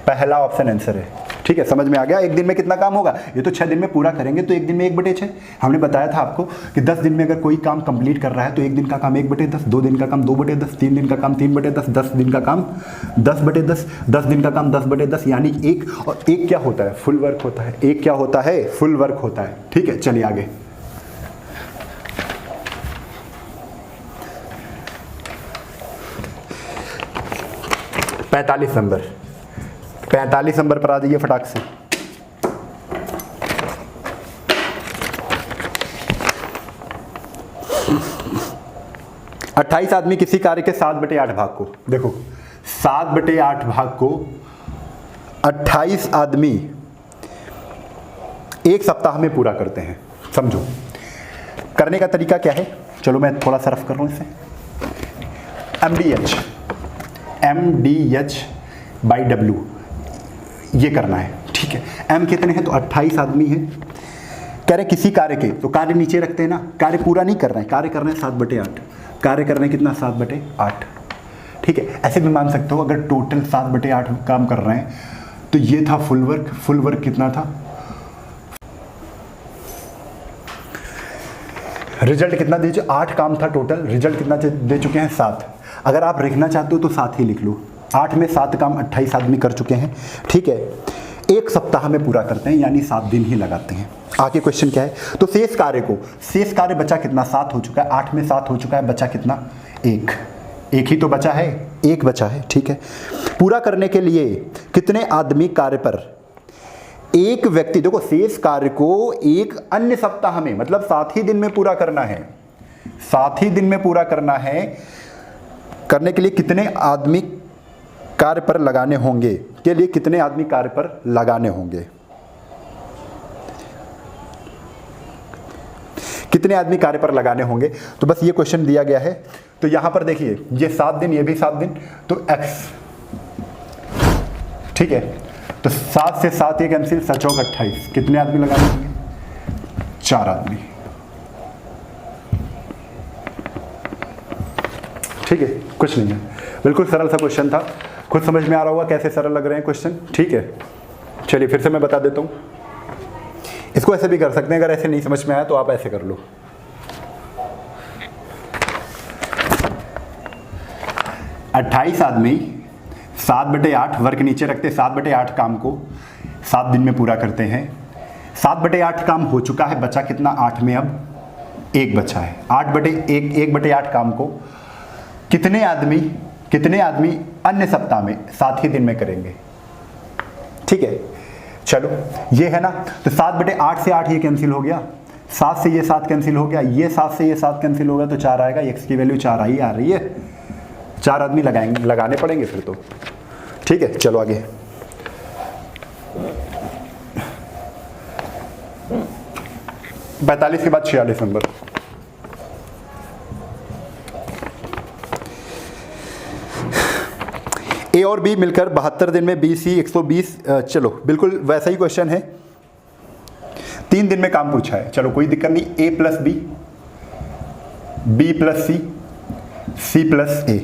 पहला ऑप्शन आंसर है। ठीक है, समझ में आ गया? 1 दिन में कितना काम होगा? ये तो 6 दिन में पूरा करेंगे, तो 1 दिन में 1/6। हमने बताया था आपको कि 10 दिन में अगर कोई काम कंप्लीट कर रहा है तो 1 दिन का काम 1/10, 2 दिन का काम 2/10, 3 दिन का काम 3/10, 10 दिन का काम 10/10, 10 दिन का काम 10/10, यानी 1। और 1 क्या होता है? फुल वर्क होता है। 1 क्या होता है? फुल वर्क होता है। ठीक है, चलिए आगे। पैंतालीस नंबर पर आ जाइए फटाक से। अट्ठाईस आदमी किसी कार्य के 7/8 भाग को, देखो 7/8 भाग को 28 आदमी 1 सप्ताह में पूरा करते हैं। समझो करने का तरीका क्या है? चलो मैं थोड़ा सा रफ कर रहा हूं इसे। MDH/W ये करना है, ठीक है। M कितने हैं, तो 28 आदमी हैं। कह रहे किसी कार्य के, तो कार्य नीचे रखते हैं ना, कार्य पूरा नहीं कर रहे हैं, कार्य कर रहे हैं 7/8, कार्य कर रहे हैं कितना 7/8, ठीक है। ऐसे भी मान सकते हो अगर टोटल 7/8 काम कर रहे हैं तो ये था फुल वर्क कितना था, रिजल्ट कितना दे, 8 काम था टोटल, रिजल्ट कितना दे चुके हैं 7। अगर आप लिखना चाहते हो तो 7 ही लिख लो, 8 में 7 काम 28 आदमी कर चुके हैं, ठीक है। एक सप्ताह में पूरा करते हैं यानी 7 दिन ही लगाते हैं। आगे क्वेश्चन क्या है, तो शेष कार्य बचा कितना, 7 हो चुका है, 8 में 7 हो चुका है, बचा कितना, 1 ही तो बचा है, 1 बचा है, ठीक है। पूरा करने के लिए कितने आदमी कार्य पर, एक व्यक्ति, देखो शेष कार्य को एक अन्य सप्ताह में, मतलब 7 ही दिन में पूरा करना है, 7 ही दिन में पूरा करना है, करने के लिए कितने आदमी कार्य पर लगाने होंगे, के लिए कितने आदमी कार्य पर लगाने होंगे, कितने आदमी कार्य पर लगाने होंगे। तो बस ये क्वेश्चन दिया गया है। तो यहां पर देखिए ये 7 दिन, ये भी 7 दिन, तो x, ठीक है। तो 7 से 7 ये कैंसिल, 7 चौक 28, कितने आदमी लगाने होंगे, 4 आदमी, ठीक है। कुछ नहीं है, बिल्कुल सरल सा क्वेश्चन था। खुद समझ में आ रहा होगा कैसे सरल लग रहे हैं क्वेश्चन, ठीक है। चलिए फिर से मैं बता देता हूं, इसको ऐसे भी कर सकते हैं, अगर ऐसे नहीं समझ में आया तो आप ऐसे कर लो। 28 आदमी 7/8 वर्क नीचे रखते, 7/8 काम को 7 दिन में पूरा करते हैं। 7/8 काम हो चुका है, बचा कितना, 8 में अब 1 बचा है। 1/8 काम को कितने आदमी अन्य सप्ताह में 7 ही दिन में करेंगे, ठीक है। चलो ये है ना, तो 7/8 से 8 ये कैंसिल हो गया, 7 से ये 7 कैंसिल हो गया, ये 7 से ये 7 कैंसिल हो गया, तो 4 आएगा, x की वैल्यू 4 ही आ रही है, 4 आदमी लगाने पड़ेंगे फिर तो, ठीक है। चलो आगे, पैंतालीस के बाद 46 नंबर। ए और बी मिलकर 72 दिन में BC 120, चलो बिल्कुल वैसा ही क्वेश्चन है, 3 दिन में काम पूछा है, चलो कोई दिक्कत नहीं। A + B, B + C, C + A,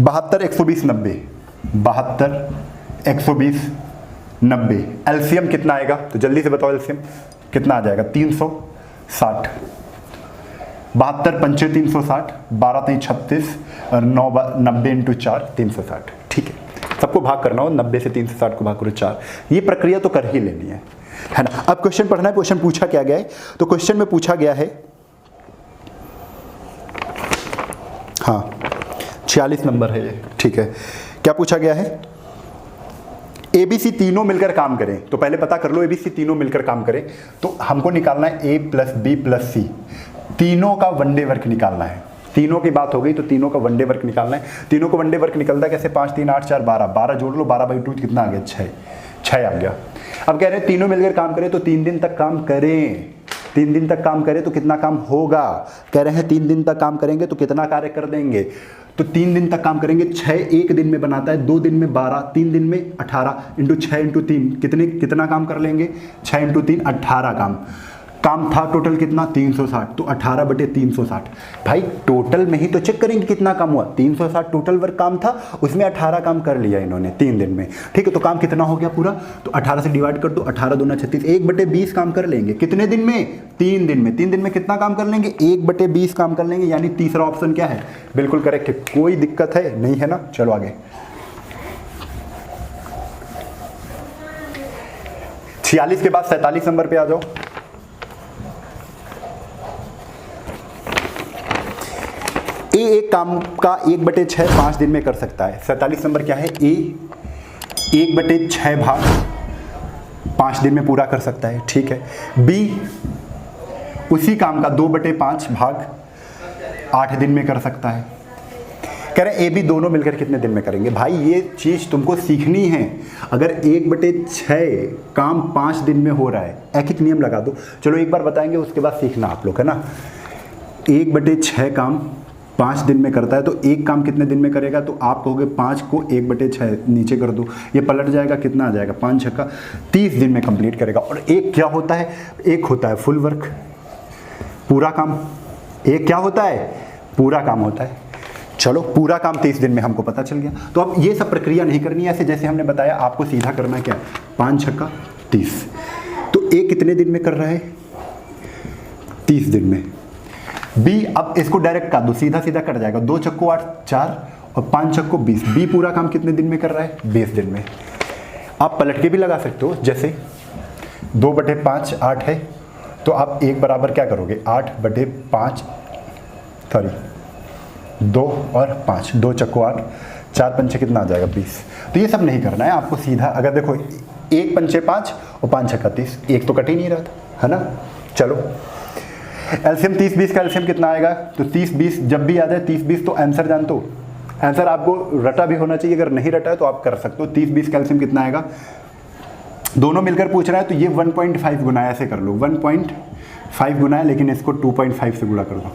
72 120 90, 72 120 90, LCM कितना आएगा, तो जल्दी से बताओ एलसीएम कितना आ जाएगा, 360, 72 पंचे 360, 12 3 36 और 9 90 × 4 360, ठीक है। सबको भाग करना हो, 90 से 360 को भाग करो 4, ये प्रक्रिया तो कर ही लेनी है ना। अब क्वेश्चन पढ़ना है, क्वेश्चन पूछा क्या गया है, तो क्वेश्चन में पूछा गया है, हाँ 46 नंबर है ये, ठीक है। क्या पूछा गया है, ABC तीनों मिलकर काम करें, तो पहले पता कर लो ABC तीनों मिलकर काम करें, तो हमको निकालना है A + B + C, तीनों का वनडे वर्क निकालना है। तीनों की बात हो गई तो तीनों का वनडे वर्क निकालना है। तीनों को वनडे वर्क निकलता है कैसे, 5 3 8 4 12, 12 जोड़ लो, 12/2 कितना आ गया, 6 आ गया। अब कह रहे हैं तीनों मिलकर काम करें, तो 3 दिन तक काम करें, 3 दिन तक काम करें तो कितना काम होगा, कह रहे हैं 3 दिन तक काम करेंगे तो कितना कार्य कर देंगे, तो 3 दिन तक काम करेंगे, 6 एक दिन में बनाता है, 2 दिन में 12, 3 दिन में 18 × 6 × 3 कितना काम कर लेंगे, 6 × 3 18 काम था टोटल कितना, 360, तो 18/360। भाई टोटल में ही तो चेक करेंगे कितना काम हुआ, 360 टोटल वर्क काम था, उसमें 18 काम कर लिया इन्होंने 3 दिन में, ठीक है। तो काम कितना हो गया पूरा, तो 18 से डिवाइड कर दो, 18 दूना 36, 1/20 काम कर लेंगे, कितने दिन में, 3 दिन में। 3 दिन में कितना काम कर लेंगे, 1/20 काम कर लेंगे, यानी तीसरा ऑप्शन क्या है, बिल्कुल करेक्ट है। कोई दिक्कत है नहीं है ना। चलो आगे, 46 के बाद 47 नंबर पे आ जाओ। एक काम का 1/6 5 दिन में कर सकता है। 47 नंबर क्या है, A 1/6 भाग 5 दिन में पूरा कर सकता है, ठीक है। B उसी काम का 2/5 भाग 8 दिन में कर सकता है। कह रहे A B दोनों मिलकर कितने दिन में करेंगे। भाई ये चीज़ तुमको सीखनी है। अगर 1/6 काम 5 दिन में हो रहा है, एक नियम लगा दो। चलो एक बार बताएंगे, उसके बाद सीखना आप लोग, है ना। 1/6 काम 5 दिन में करता है तो एक काम कितने दिन में करेगा, तो आप कहोगे 5 को 1/6 नीचे कर दो, ये पलट जाएगा, कितना आ जाएगा 5 छक्का 30 दिन में कंप्लीट करेगा। और एक क्या होता है, एक होता है फुल वर्क, पूरा काम, एक क्या होता है, पूरा काम होता है। चलो पूरा काम 30 दिन में हमको पता चल गया। तो अब ये सब प्रक्रिया नहीं करनी है ऐसे, जैसे हमने बताया आपको सीधा करना क्या है, 5 छक्का 30। तो ए कितने दिन में कर रहा है, 30 दिन में। बी, अब इसको डायरेक्ट काट दो, सीधा सीधा कट जाएगा, 2 छक्को 8 4 और 5 छक्को 20। बी पूरा काम कितने दिन में कर रहा है, 20 दिन में। आप पलट के भी लगा सकते हो, जैसे 2/5 8 है, तो आप 1 बराबर क्या करोगे, 8/5 सॉरी 2 और 5, 2 छक्को 8 4 पंचे कितना आ जाएगा 20। तो ये सब नहीं करना है आपको, सीधा अगर देखो 1 पंचे 5 और 5 छक्का 30, एक तो कट ही नहीं रहा था, है ना। चलो एलसीएम 30-20 का एलसीएम कितना आएगा, तो 30-20 जब भी आ जाए 30-20 तो आंसर जानते हो, आंसर आपको रटा भी होना चाहिए, अगर नहीं रटा है तो आप कर सकते हो। 30-20 का एलसीएम कितना आएगा, दोनों मिलकर पूछ रहा है तो ये 1.5 गुना है, ऐसे कर लो 1.5 गुना है, लेकिन इसको 2.5 से गुणा कर दो,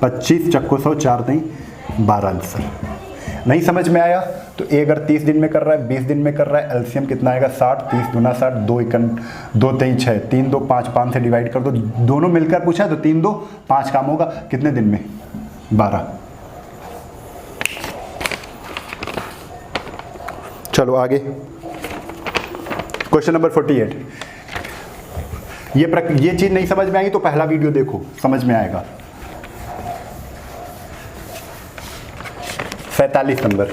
25 चक्को 100 4 नहीं 12 आंसर। नहीं समझ में आया तो ए अगर 30 दिन में कर रहा है, 20 दिन में कर रहा है, एलसीएम कितना आएगा 60, 30 गुना 60, 2 एकन 2 3 6, 3 2 5, 5 से डिवाइड कर दो, दोनों मिलकर पूछा है तो 3 2 5 काम होगा कितने दिन में, 12। चलो आगे क्वेश्चन नंबर 48। ये चीज नहीं समझ में आई तो पहला वीडियो देखो, समझ में आएगा। 47 नंबर,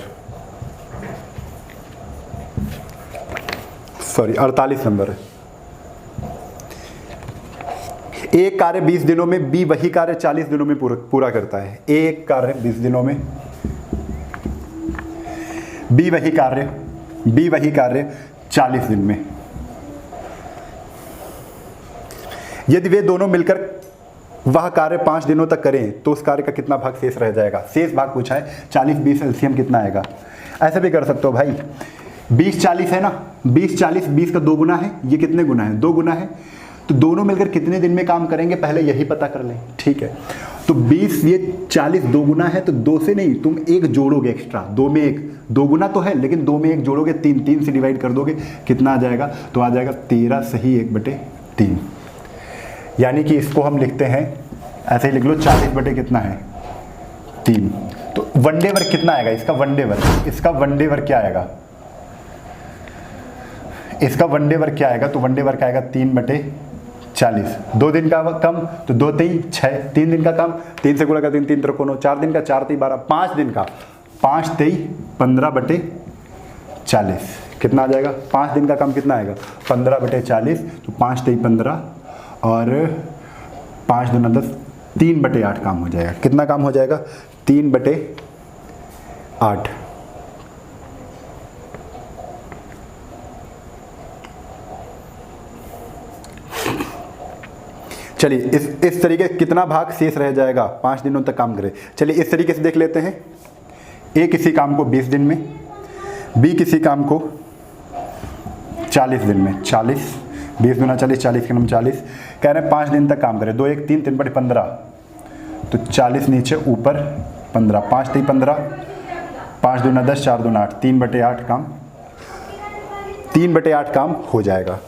सॉरी 48 नंबर है। एक कार्य 20 दिनों में, बी वही कार्य 40 दिनों में पूरा करता है। एक कार्य 20 दिनों में, बी वही कार्य 40 दिन में। यदि वे दोनों मिलकर वह कार्य 5 दिनों तक करें तो उस कार्य का कितना भाग शेष रह जाएगा। शेष भाग पूछा है, 40-20 एलसीएम कितना आएगा। ऐसे भी कर सकते हो भाई, 20-40 है ना, 20-40 20 का 2 गुना है, ये कितने गुना है, 2 गुना है, तो दोनों मिलकर कितने दिन में काम करेंगे पहले यही पता कर लें, ठीक है। तो 20 ये 40 2 गुना है, तो 2 से नहीं तुम 1 जोड़ोगे एक्स्ट्रा, 2 में 1, 2 गुना तो है लेकिन 2 में 1 जोड़ोगे, 3 से डिवाइड कर दोगे, कितना आ जाएगा, तो आ जाएगा 13 सही 1/3। यानी कि इसको हम लिखते हैं ऐसे ही लिख लो, 40 बटे कितना है 3। तो वनडे वर्क कितना आएगा इसका, वनडे वर्क, इसका वनडे वर्क क्या आएगा, इसका वनडे वर्क क्या आएगा, तो वनडे वर्क आएगा 3/40। 2 दिन का कम तो 2 3 6, 3 दिन का कम 3 से गुणा कर 3 3 त्रिकोण, 4 दिन का 4 3 12, 5 दिन का 5 3 15/40 कितना आ जाएगा, 5 दिन का काम कितना आएगा 15/40, तो 5 3 15 और 5 दूना 10, 3/8 काम हो जाएगा। कितना काम हो जाएगा, 3/8। चलिए इस तरीके कितना भाग शेष रह जाएगा 5 दिनों तक काम करे। चलिए इस तरीके से देख लेते हैं, ए किसी काम को 20 दिन में, बी किसी काम को 40 दिन में, 40 20 गुना 40, 40 के नाम 40, कह रहे हैं 5 दिन तक काम करे, 2 1 3 3/15, तो 40 नीचे ऊपर 15, 5 3 15, 5 दूना 10, 4 दूना 8, 3/8 काम, 3/8 काम हो जाएगा।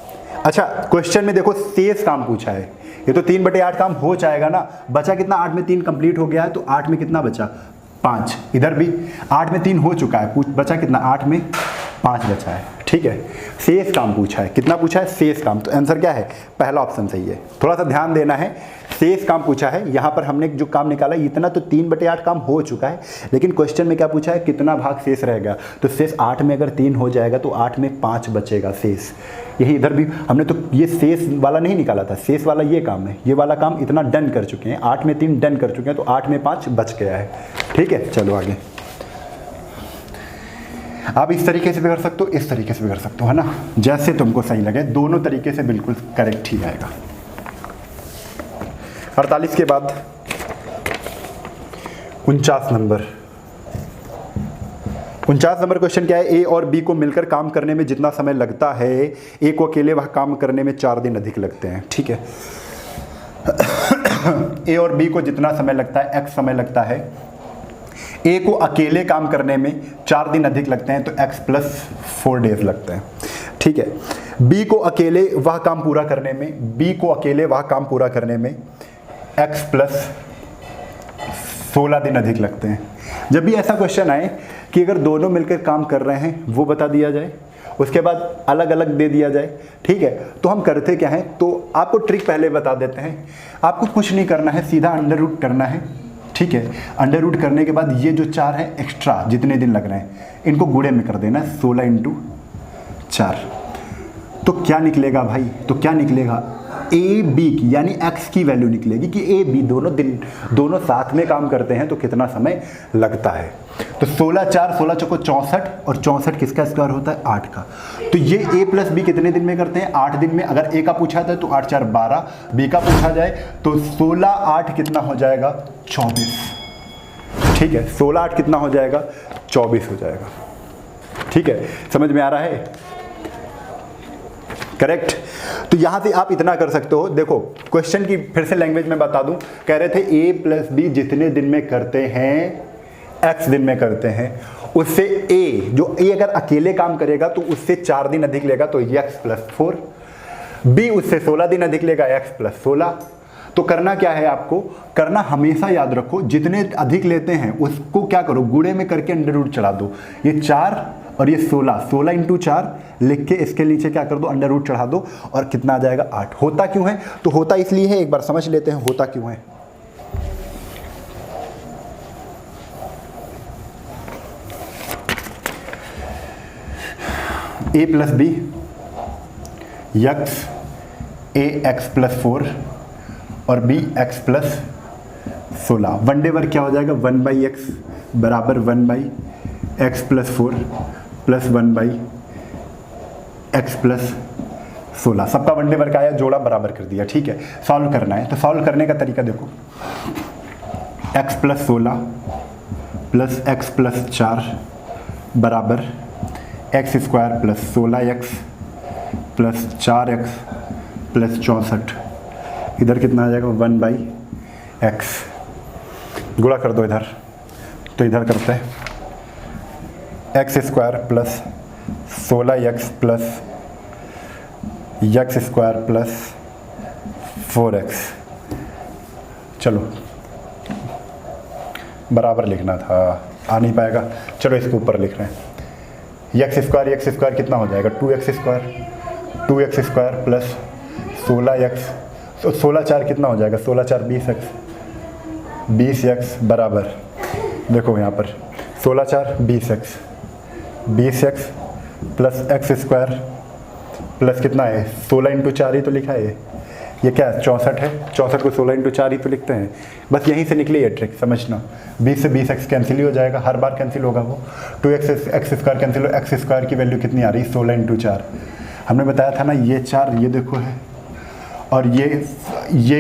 अच्छा क्वेश्चन में देखो शेष काम पूछा है, ये तो 3/8 काम हो जाएगा ना, बचा कितना, 8 में 3 कंप्लीट हो गया है, तो 8 में कितना बचा 5, इधर भी 8 में 3 हो चुका है, बचा कितना 8 में 5 बचा है, ठीक है। शेष काम पूछा है, कितना पूछा है, शेष काम, तो आंसर क्या है, पहला ऑप्शन सही है। थोड़ा सा ध्यान देना है, शेष काम पूछा है, यहाँ पर हमने जो काम निकाला इतना, तो 3/8 काम हो चुका है, लेकिन क्वेश्चन में क्या पूछा है, कितना भाग शेष रहेगा, तो शेष 8 में अगर 3 हो जाएगा तो 8 में 5 बचेगा शेष। यही इधर भी हमने तो ये शेष वाला नहीं निकाला था, शेष वाला ये काम है, ये वाला काम इतना डन कर चुके हैं, 8 में 3 डन कर चुके हैं, तो 8 में 5 बच गया है, ठीक है। चलो आगे, आप इस तरीके से भी कर सकते हो, इस तरीके से भी कर सकते हो, है ना, जैसे तुमको सही लगे, दोनों तरीके से बिल्कुल करेक्ट ही आएगा। 48 के बाद 49 नंबर, 49 नंबर क्वेश्चन क्या है, ए और बी को मिलकर काम करने में जितना समय लगता है, ए को अकेले वह काम करने में 4 दिन अधिक लगते हैं, ठीक है। ए और बी को जितना समय लगता है, x समय लगता है, ए को अकेले काम करने में 4 दिन अधिक लगते हैं तो x प्लस 4 डेज लगते हैं, ठीक है। बी को अकेले वह काम पूरा करने में, बी को अकेले वह काम पूरा करने में x प्लस 16 दिन अधिक लगते हैं। जब भी ऐसा क्वेश्चन आए कि अगर दोनों मिलकर काम कर रहे हैं वो बता दिया जाए, उसके बाद अलग अलग दे दिया जाए, ठीक है, तो हम करते क्या हैं, तो आपको ट्रिक पहले बता देते हैं। आपको कुछ नहीं करना है, सीधा अंडर रूट करना है, ठीक है। अंडर रूट करने के बाद ये जो 4 है एक्स्ट्रा जितने दिन लग रहे हैं इनको गुणे में कर देना, 16 इंटू 4। तो क्या निकलेगा भाई, तो क्या निकलेगा, ए बी की यानी x की वैल्यू निकलेगी कि ए बी दोनों साथ में काम करते हैं तो कितना समय लगता है। तो 16 4 16 चौको 64 और 64 किसका स्क्वायर होता है, 8 का। तो ये ए प्लस बी कितने दिन में करते हैं, 8 दिन में। अगर ए का पूछा था तो 8 4 12, बी का पूछा जाए तो 16 8 कितना हो जाएगा, 24, ठीक है। 16 8 कितना हो जाएगा, 24 हो जाएगा, ठीक है। समझ में आ रहा है, करेक्ट। तो यहां से आप इतना कर सकते हो। देखो क्वेश्चन की फिर से लैंग्वेज में बता दूं, कह रहे थे ए प्लस बी जितने दिन में करते हैं, x दिन में करते हैं, उससे ए जो ए अगर अकेले काम करेगा तो उससे 4 दिन अधिक लेगा तो x प्लस 4, बी उससे 16 दिन अधिक लेगा x प्लस 16। तो करना क्या है आपको, करना हमेशा याद रखो जितने अधिक लेते हैं उसको क्या करो, गुणे में करके अंडर रूट चढ़ा दो। ये 4 और ये 16 इंटू 4 लिख के इसके नीचे क्या कर दो, अंडर रूट चढ़ा दो और कितना आ जाएगा, 8। होता क्यों है, तो होता इसलिए है, एक बार समझ लेते हैं होता क्यों है। A plus B x A x plus 4 और B x plus 16। One day work क्या हो जाएगा, 1/x बराबर 1/x plus 4 plus 1/x plus 16। सबका वन डे वर्क आया, जोड़ा बराबर कर दिया, ठीक है। सॉल्व करना है तो सॉल्व करने का तरीका देखो, x plus 16 plus x plus 4 बराबर x square plus 16x plus 4x plus 64। इधर कितना आ जाएगा, 1/x। गुणा कर दो इधर, तो इधर करते हैं x square plus 16x plus x square plus 4x। चलो बराबर लिखना था, आ नहीं पाएगा, चलो इसको ऊपर लिख रहे हैं। x स्क्वायर कितना हो जाएगा, 2x स्क्वायर प्लस 16x, 16 4 कितना हो जाएगा, 16 4 20x बराबर, देखो यहाँ पर 16 4 20x plus x square plus कितना है, 16 इंटू 4 ही तो लिखा है, ये क्या है 64 है, 64 को 16 इंटू 4 ही तो लिखते हैं। बस यहीं से निकली ये ट्रिक, समझना। 20 से 20x कैंसिल ही हो जाएगा, हर बार कैंसिल होगा वो। 2x x स्क्वायर कैंसिल हो, x स्क्वायर की वैल्यू कितनी आ रही है, 16 इंटू 4। हमने बताया था ना, ये 4 ये देखो है, और ये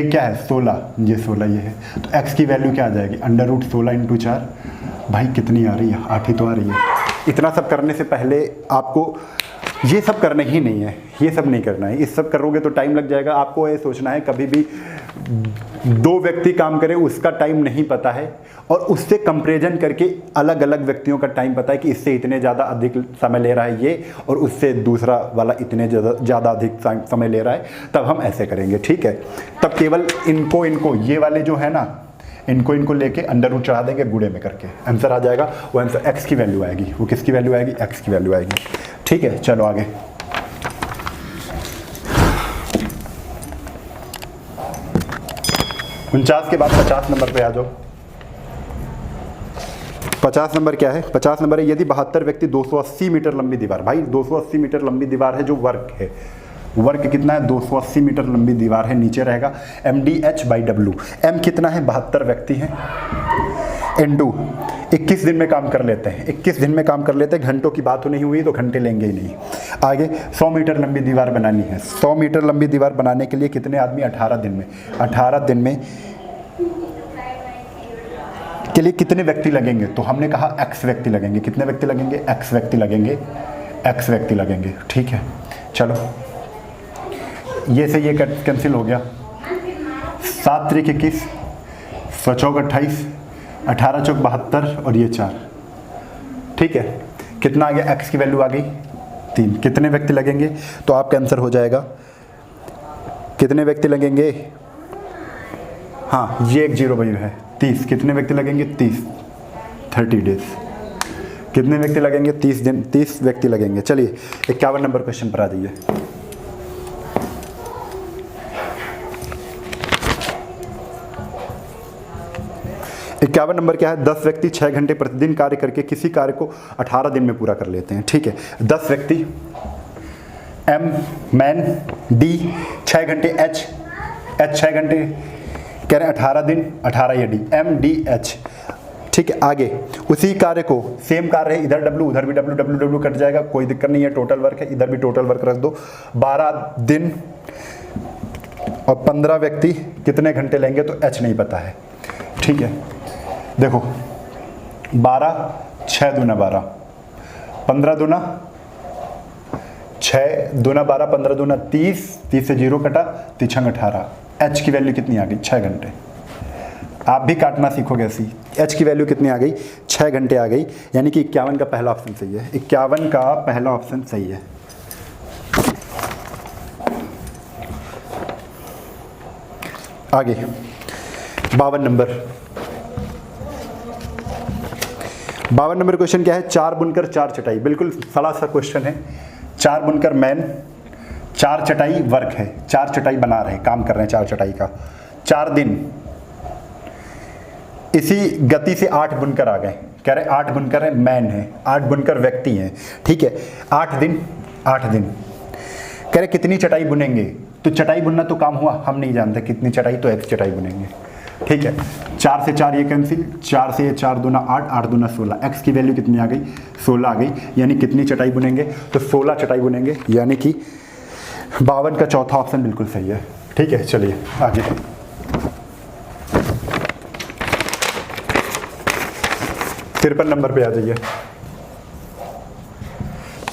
क्या है 16, ये 16 ये है, तो x की वैल्यू क्या आ जाएगी, अंडर रूट 16 इंटू 4। भाई कितनी आ रही है, 8 ही तो आ रही है। इतना सब करने से पहले आपको ये सब करना ही नहीं है, ये सब नहीं करना है। इस सब करोगे तो टाइम लग जाएगा। आपको ये सोचना है कभी भी 2 व्यक्ति काम करें उसका टाइम नहीं पता है, और उससे कंपैरिजन करके अलग अलग व्यक्तियों का टाइम पता है कि इससे इतने ज़्यादा अधिक समय ले रहा है ये, और उससे दूसरा वाला इतने ज़्यादा अधिक समय ले रहा है, तब हम ऐसे करेंगे, ठीक है। तब केवल इनको ये वाले जो है ना, इनको लेके अंडर रूट चढ़ा देंगे, गुणे में करके आंसर आ जाएगा। वो आंसर x की वैल्यू आएगी, वो किसकी वैल्यू आएगी, x की वैल्यू आएगी, ठीक है। चलो आगे, उनचास के बाद 50 नंबर पे आ जाओ। 50 नंबर क्या है, 50 नंबर है, यदि 72 व्यक्ति 280 मीटर लंबी दीवार, भाई 280 मीटर लंबी दीवार है जो वर्क है, वर्क कितना है, 280 मीटर लंबी दीवार है, नीचे रहेगा MDH/W। m कितना है, 72 व्यक्ति हैं, N2 21 दिन में काम कर लेते हैं, 21 दिन में काम कर लेते हैं। घंटों की बात तो नहीं हुई तो घंटे लेंगे ही नहीं। आगे 100 मीटर लंबी दीवार बनानी है, 100 मीटर लंबी दीवार बनाने के लिए कितने आदमी, 18 दिन में, 18 दिन में के लिए कितने व्यक्ति लगेंगे, तो हमने कहा x व्यक्ति लगेंगे। कितने व्यक्ति लगेंगे, x व्यक्ति लगेंगे, x व्यक्ति लगेंगे, ठीक है। चलो ये से ये कैंसिल हो गया, 7 त्रिक 21, 100 चौक 28, 18 चौक 72 और ये 4। ठीक है, कितना आ गया? x की वैल्यू आ गई 3। कितने व्यक्ति लगेंगे? तो आपका आंसर हो जाएगा, कितने व्यक्ति लगेंगे? हाँ, ये एक जीरो वैल्यू है 30। कितने व्यक्ति लगेंगे? 30, 30 डेज। कितने व्यक्ति लगेंगे? 30 दिन, 30 व्यक्ति लगेंगे। चलिए 51 नंबर क्वेश्चन पर आ जाइए। इक्यावन नंबर क्या है? 10 व्यक्ति 6 घंटे प्रतिदिन कार्य करके किसी कार्य को 18 दिन में पूरा कर लेते हैं। ठीक है, 10 व्यक्ति एम, मैन, डी 6 घंटे, एच 6 घंटे, कह रहे हैं 18 दिन, 18 या डी, एम डी एच। ठीक है, आगे उसी कार्य को, सेम कार्य है, इधर डब्ल्यू उधर भी डब्ल्यू, डब्ल्यू डब्ल्यू कट जाएगा, कोई दिक्कत नहीं है, टोटल वर्क है, इधर भी टोटल वर्क रख दो। 12 दिन और 15 व्यक्ति कितने घंटे लेंगे? तो एच नहीं पता है। ठीक है, देखो 12, 6 दूना 12, 15 दूना 6 दूना 12, 15 दूना 30, 30 से 0 कटा, 3 18। एच की वैल्यू कितनी आ गई? 6 घंटे। आप भी काटना सीखोगे ऐसी। एच की वैल्यू कितनी आ गई? 6 घंटे आ गई, यानी कि 51 का पहला ऑप्शन सही है। 51 का पहला ऑप्शन सही है। आगे 52 नंबर। 52 नंबर क्वेश्चन क्या है? 4 बुनकर 4 चटाई। बिल्कुल सला सा क्वेश्चन है। 4 बुनकर मैन, 4 चटाई वर्क है, 4 चटाई बना रहे हैं, काम कर रहे हैं 4 चटाई का। 4 दिन, इसी गति से 8 बुनकर आ गए। कह रहे 8 बुनकर है, मैन है, 8 बुनकर व्यक्ति हैं। ठीक है, 8 दिन, 8 दिन। कह रहे कितनी चटाई बुनेंगे? तो चटाई बुनना तो काम हुआ, हम नहीं जानते कितनी चटाई, तो 1 चटाई बुनेंगे। ठीक है, 4 से 4 ये कैंसिल, 4 से 4 दूना 8, 8 दूना 16। एक्स की वैल्यू कितनी आ गई? 16 आ गई, यानी कितनी चटाई बुनेंगे? तो 16 चटाई बुनेंगे, यानी कि 52 का चौथा ऑप्शन बिल्कुल सही है। ठीक है, चलिए आगे। तिरपन नंबर पे आ जाइए।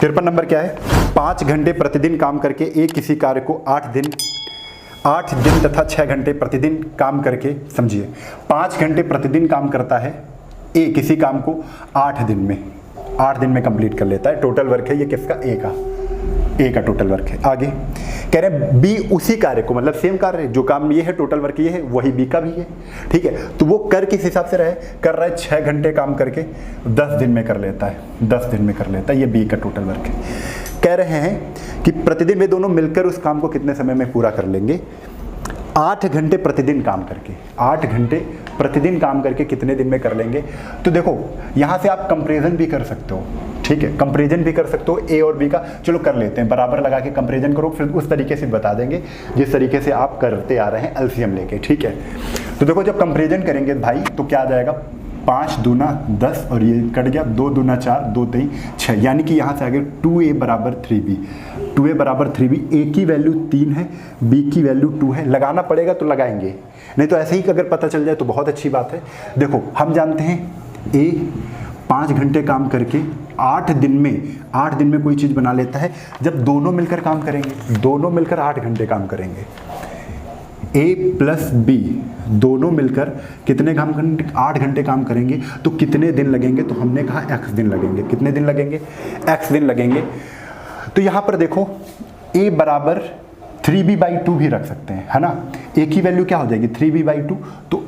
53 नंबर क्या है? 5 घंटे प्रतिदिन काम करके एक किसी कार्य को 8 दिन तथा 6 घंटे प्रतिदिन काम करके, समझिए 5 घंटे प्रतिदिन काम करता है ए किसी काम को 8 दिन में कंप्लीट कर लेता है। टोटल वर्क है ये किसका? ए का टोटल वर्क है। आगे कह रहे हैं बी उसी कार्य को, मतलब सेम कार्य, जो काम ये है टोटल वर्क ये है, वही बी का भी है। ठीक है, तो वो कर किस हिसाब से कर रहा है 6 घंटे काम करके 10 दिन में कर लेता है, 10 दिन में कर लेता है, ये बी का टोटल वर्क है। कह रहे हैं कि प्रतिदिन वे दोनों मिलकर उस काम को कितने समय में पूरा कर लेंगे? 8 घंटे प्रतिदिन काम करके, 8 घंटे प्रतिदिन काम करके कितने दिन में कर लेंगे? तो देखो यहाँ से आप कंपैरिजन भी कर सकते हो। ठीक है, कंपैरिजन भी कर सकते हो ए और बी का। चलो कर लेते हैं, बराबर लगा के कंपैरिजन करो, फिर उस तरीके से बता देंगे जिस तरीके से आप करते आ रहे हैं एलसीएम लेके। ठीक है, तो देखो जब कंपैरिजन करेंगे भाई तो क्या आ जाएगा? 5 दूना 10 और ये कट गया, 2 दूना 4, 2 3 6, यानी कि यहाँ से आगे 2a बराबर 3b, 2a बराबर 3b। ए की वैल्यू 3 है, बी की वैल्यू 2 है। लगाना पड़ेगा तो लगाएंगे, नहीं तो ऐसे ही अगर पता चल जाए तो बहुत अच्छी बात है। देखो हम जानते हैं ए 5 घंटे काम करके 8 दिन में कोई चीज़ बना लेता है जब दोनों मिलकर काम करेंगे, दोनों मिलकर 8 घंटे काम करेंगे। ए प्लस बी दोनों मिलकर कितने काम करेंगे? 8 घंटे काम करेंगे, तो कितने दिन लगेंगे? तो हमने कहा x दिन लगेंगे। कितने दिन लगेंगे? x दिन लगेंगे। तो यहाँ पर देखो a बराबर 3b/2 भी रख सकते हैं, है ना। a की वैल्यू क्या हो जाएगी? 3b/2। तो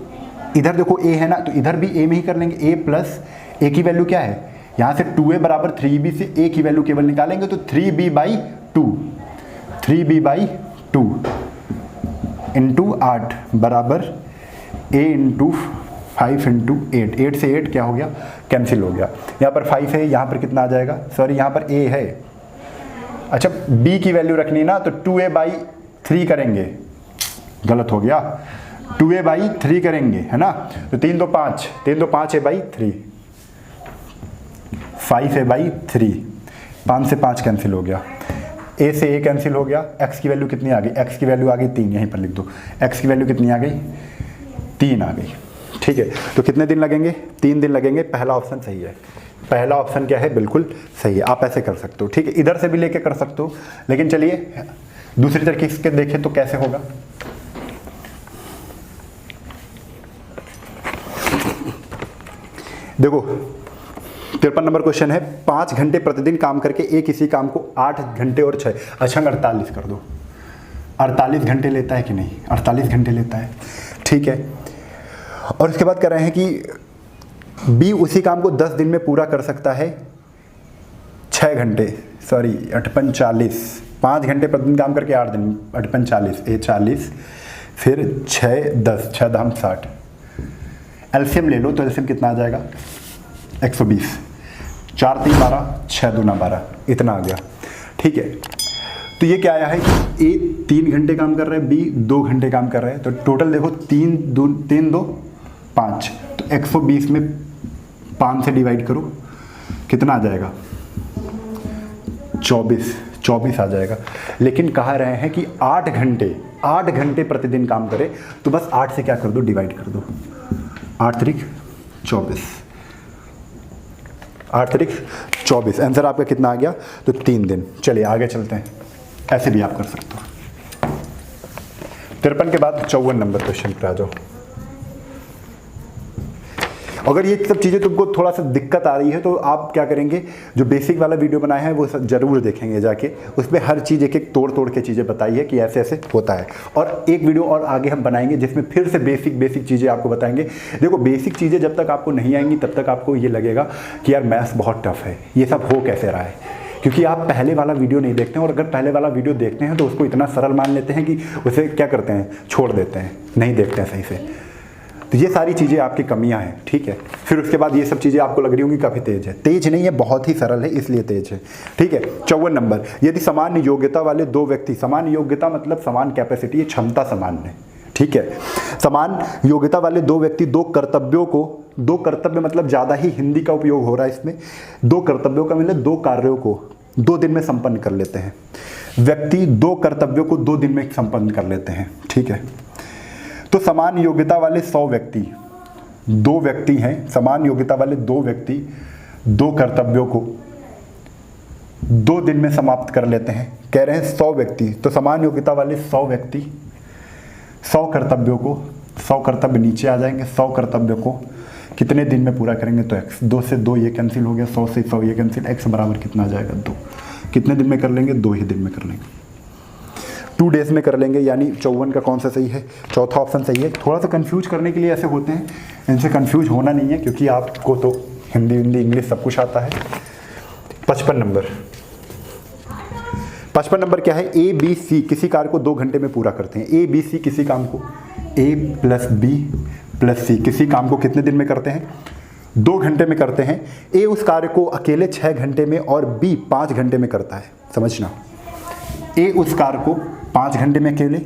इधर देखो a है ना, तो इधर भी a में ही कर लेंगे। a प्लस a की वैल्यू क्या है? यहाँ से 2a बराबर 3b से a की वैल्यू केवल निकालेंगे तो 3b/2 इंटू 8 बराबर a इंटू 5 इंटू 8। 8 से 8 क्या हो गया? कैंसिल हो गया। यहाँ पर 5 है, यहाँ पर कितना आ जाएगा? सॉरी यहाँ पर a है। अच्छा b की वैल्यू रखनी ना, तो 2a/3 करेंगे, गलत हो गया, 2a/3 करेंगे, है ना। तो 3 2 5, 3 2 5 a/3, 5 a/3, 5 से 5 कैंसिल हो गया, a से a कैंसिल हो गया। x की वैल्यू कितनी आ गई? x की वैल्यू आ गई 3, यहीं पर लिख दो। x की वैल्यू कितनी आ गई? 3 आ गई। ठीक है, तो कितने दिन लगेंगे? 3 दिन लगेंगे। पहला ऑप्शन सही है। पहला ऑप्शन क्या है? बिल्कुल सही है। आप ऐसे कर सकते हो। ठीक है, इधर से भी लेके कर सकते हो, लेकिन चलिए दूसरी तरीके से देखें तो कैसे होगा। देखो 53 नंबर क्वेश्चन है, 5 घंटे प्रतिदिन काम करके एक इसी काम को 8 घंटे और 6, अच्छा 48 कर दो। 48 घंटे लेता है कि नहीं? 48 घंटे लेता है, ठीक है। और उसके बाद कह रहे हैं कि बी उसी काम को 10 दिन में पूरा कर सकता है 6 घंटे, सॉरी 48, 5 घंटे प्रतिदिन काम करके 8 दिन, 48 ए 40, फिर 6 10, 6 दाम 60। एलसीएम ले लो तो एलसीएम कितना आ जाएगा? 120, 4 3 12, 6 दूना 12, इतना आ गया, ठीक है। तो ये क्या आया है कि ए 3 घंटे काम कर रहा है, बी 2 घंटे काम कर रहे हैं, तो टोटल देखो 3 2 5, तो 120 में 5 से डिवाइड करो, कितना आ जाएगा? 24 आ जाएगा। लेकिन कहा रहे हैं कि 8 घंटे प्रतिदिन काम करे, तो बस 8 से क्या कर दो? डिवाइड कर दो। 8 त्रिक 24, 8 त्रिक 24, आंसर आपका कितना आ गया? तो 3 दिन। चलिए आगे चलते हैं, ऐसे भी आप कर सकते हो। 53 के बाद 54 नंबर क्वेश्चन पे आ जाओ। अगर ये सब चीज़ें तुमको थोड़ा सा दिक्कत आ रही है तो आप क्या करेंगे, जो बेसिक वाला वीडियो बनाया है वो जरूर देखेंगे जाके, उसमें हर चीज़ एक एक तोड़ के चीज़ें बताई है कि ऐसे ऐसे होता है। और एक वीडियो और आगे हम बनाएंगे जिसमें फिर से बेसिक चीज़ें आपको बताएंगे। देखो बेसिक चीज़ें जब तक आपको नहीं आएंगी तब तक आपको ये लगेगा कि यार मैथ्स बहुत टफ है, ये सब हो कैसे रहा है, क्योंकि आप पहले वाला वीडियो नहीं देखते हैं। और अगर पहले वाला वीडियो देखते हैं तो उसको इतना सरल मान लेते हैं कि उसे क्या करते हैं, छोड़ देते हैं, नहीं देखते हैं सही से। तो ये सारी चीज़ें आपकी कमियां हैं, ठीक है। फिर उसके बाद ये सब चीज़ें आपको लग रही होंगी काफ़ी तेज है, तेज नहीं है, बहुत ही सरल है, इसलिए तेज है, ठीक है। 54 नंबर, यदि समान योग्यता वाले 2 व्यक्ति, समान योग्यता मतलब समान कैपेसिटी, क्षमता समान है, ठीक है। समान योग्यता वाले 2 व्यक्ति 2 कर्तव्यों को, 2 कर्तव्य मतलब ज़्यादा ही हिंदी का उपयोग हो रहा है इसमें, 2 कर्तव्यों का मतलब 2 कार्यों को 2 दिन में संपन्न कर लेते हैं। व्यक्ति 2 कर्तव्यों को 2 दिन में संपन्न कर लेते हैं, ठीक है। तो समान योग्यता वाले 100 व्यक्ति, 2 व्यक्ति हैं, समान योग्यता वाले 2 व्यक्ति 2 कर्तव्यों को 2 दिन में समाप्त कर लेते हैं। कह रहे हैं 100 व्यक्ति, तो समान योग्यता वाले 100 व्यक्ति 100 कर्तव्यों को, 100 कर्तव्य नीचे आ जाएंगे, 100 कर्तव्यों को कितने दिन में पूरा करेंगे? तो x, 2 से 2 ये कैंसिल हो गया, 100 से 100 ये कैंसिल, x बराबर कितना आ जाएगा? 2। कितने दिन में कर लेंगे? 2 ही दिन में कर लेंगे, 2 डेज में कर लेंगे। यानी 54 का कौन सा सही है? चौथा ऑप्शन सही है। थोड़ा सा कंफ्यूज करने के लिए ऐसे होते हैं, इनसे कंफ्यूज होना नहीं है क्योंकि आपको तो हिंदी इंग्लिश सब कुछ आता है। 55 नंबर, 55 नंबर क्या है? ए बी सी किसी कार्य को 2 घंटे में पूरा करते हैं। ए बी सी किसी काम को, ए प्लस बी प्लस सी किसी काम को कितने दिन में करते हैं? 2 घंटे में करते हैं। ए उस कार्य को अकेले 6 घंटे में और बी 5 घंटे में करता है। समझना, ए उस कार्य को 5 घंटे में अकेले,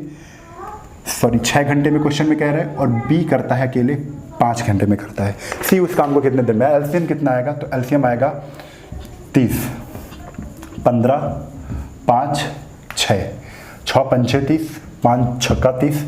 सॉरी 6 घंटे में क्वेश्चन में कह रहे हैं, और बी करता है अकेले 5 घंटे में करता है। सी उस काम को कितने दिन में? एलसीएम कितना आएगा? तो एलसीएम आएगा 30, 15 5 6, 6 पंचे 30, 5 छक्का 30,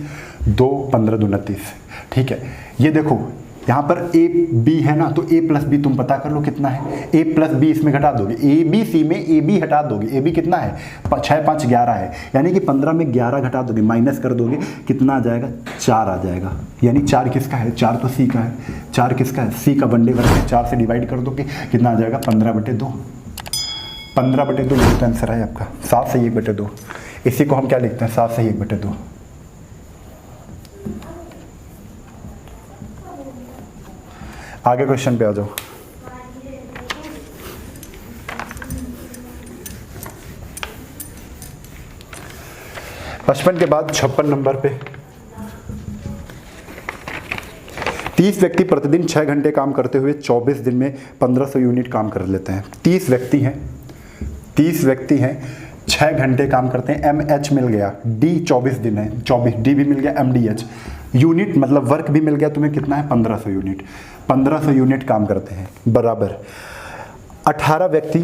2 15 दूना 30, ठीक है। ये देखो यहाँ पर ए बी है ना, तो ए प्लस बी तुम पता कर लो कितना है। ए प्लस बी इसमें घटा दोगे, ए बी सी में ए बी हटा दोगे, ए बी कितना है? 6 5 11 है, यानी कि 15 में 11 घटा दोगे, माइनस कर दोगे, कितना आ जाएगा? 4 आ जाएगा। यानी 4 किसका है? 4 तो सी का है। 4 किसका है? सी का वनडे वर्क है। 4 से डिवाइड कर दोगे, कितना आ जाएगा? 15/2। 15/2 ये तो आंसर है आपका, 7 से 1/2। इसी को हम क्या लिखते हैं? 7 से 1/2। आगे क्वेश्चन पे आ जाओ। पचपन के बाद 56 नंबर पे 30 व्यक्ति प्रतिदिन 6 घंटे काम करते हुए 24 दिन में 1500 यूनिट काम कर लेते हैं। 30 व्यक्ति हैं, 30 व्यक्ति हैं, 6 घंटे काम करते हैं। MH मिल गया, D 24 दिन है, 24 D भी मिल गया, MDH यूनिट मतलब वर्क भी मिल गया तुम्हें, कितना है? 1500 यूनिट। 1500 यूनिट काम करते हैं, बराबर 18 व्यक्ति,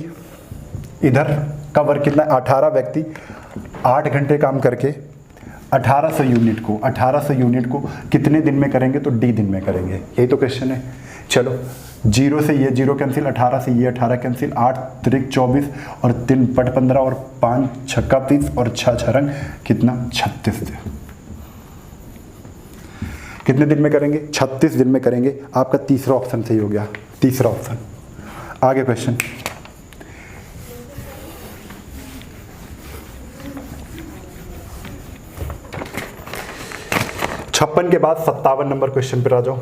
इधर का वर्क कितना है? 18 व्यक्ति 8 घंटे काम करके 1800 यूनिट को कितने दिन में करेंगे? तो D दिन में करेंगे। यही तो क्वेश्चन है। चलो 0 से ये 0 कैंसिल, 18 से ये 18 कैंसिल, 8 त्रिक 24 और 3 पट 15 और 5 छक्का 30 और 6 छरंग कितना? 36 दिन। कितने दिन में करेंगे? 36 दिन में करेंगे। आपका तीसरा ऑप्शन सही हो गया। तीसरा ऑप्शन। आगे क्वेश्चन। 56 के बाद 57 नंबर क्वेश्चन पर आ जाओ।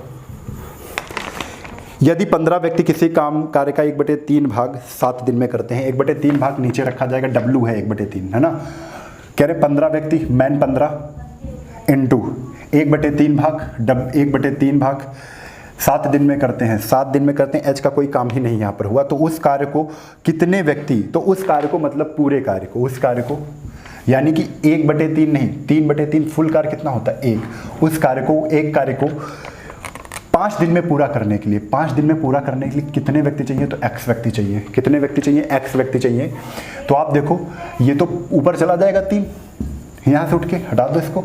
यदि 15 व्यक्ति किसी कार्य का 1/3 भाग 7 दिन में करते हैं, 1/3 भाग नीचे रखा जाएगा, W है 1/3, है ना। कह रहे 15 व्यक्ति, मैन 15 इंटू 1/3 भाग 1/3 भाग 7 दिन में करते हैं, 7 दिन में करते हैं, H का कोई काम ही नहीं यहाँ पर हुआ, तो उस कार्य को कितने व्यक्ति, तो उस कार्य को मतलब पूरे कार्य को, उस कार्य को यानी कि 1/3 नहीं, 3/3 फुल कार्य कितना होता है 1, उस कार्य को, एक कार्य को 5 दिन में पूरा करने के लिए, 5 दिन में पूरा करने के लिए कितने व्यक्ति चाहिए, तो x व्यक्ति चाहिए। कितने व्यक्ति चाहिए, x व्यक्ति चाहिए। तो आप देखो ये तो ऊपर चला जाएगा 3, यहाँ से उठ के हटा दो इसको,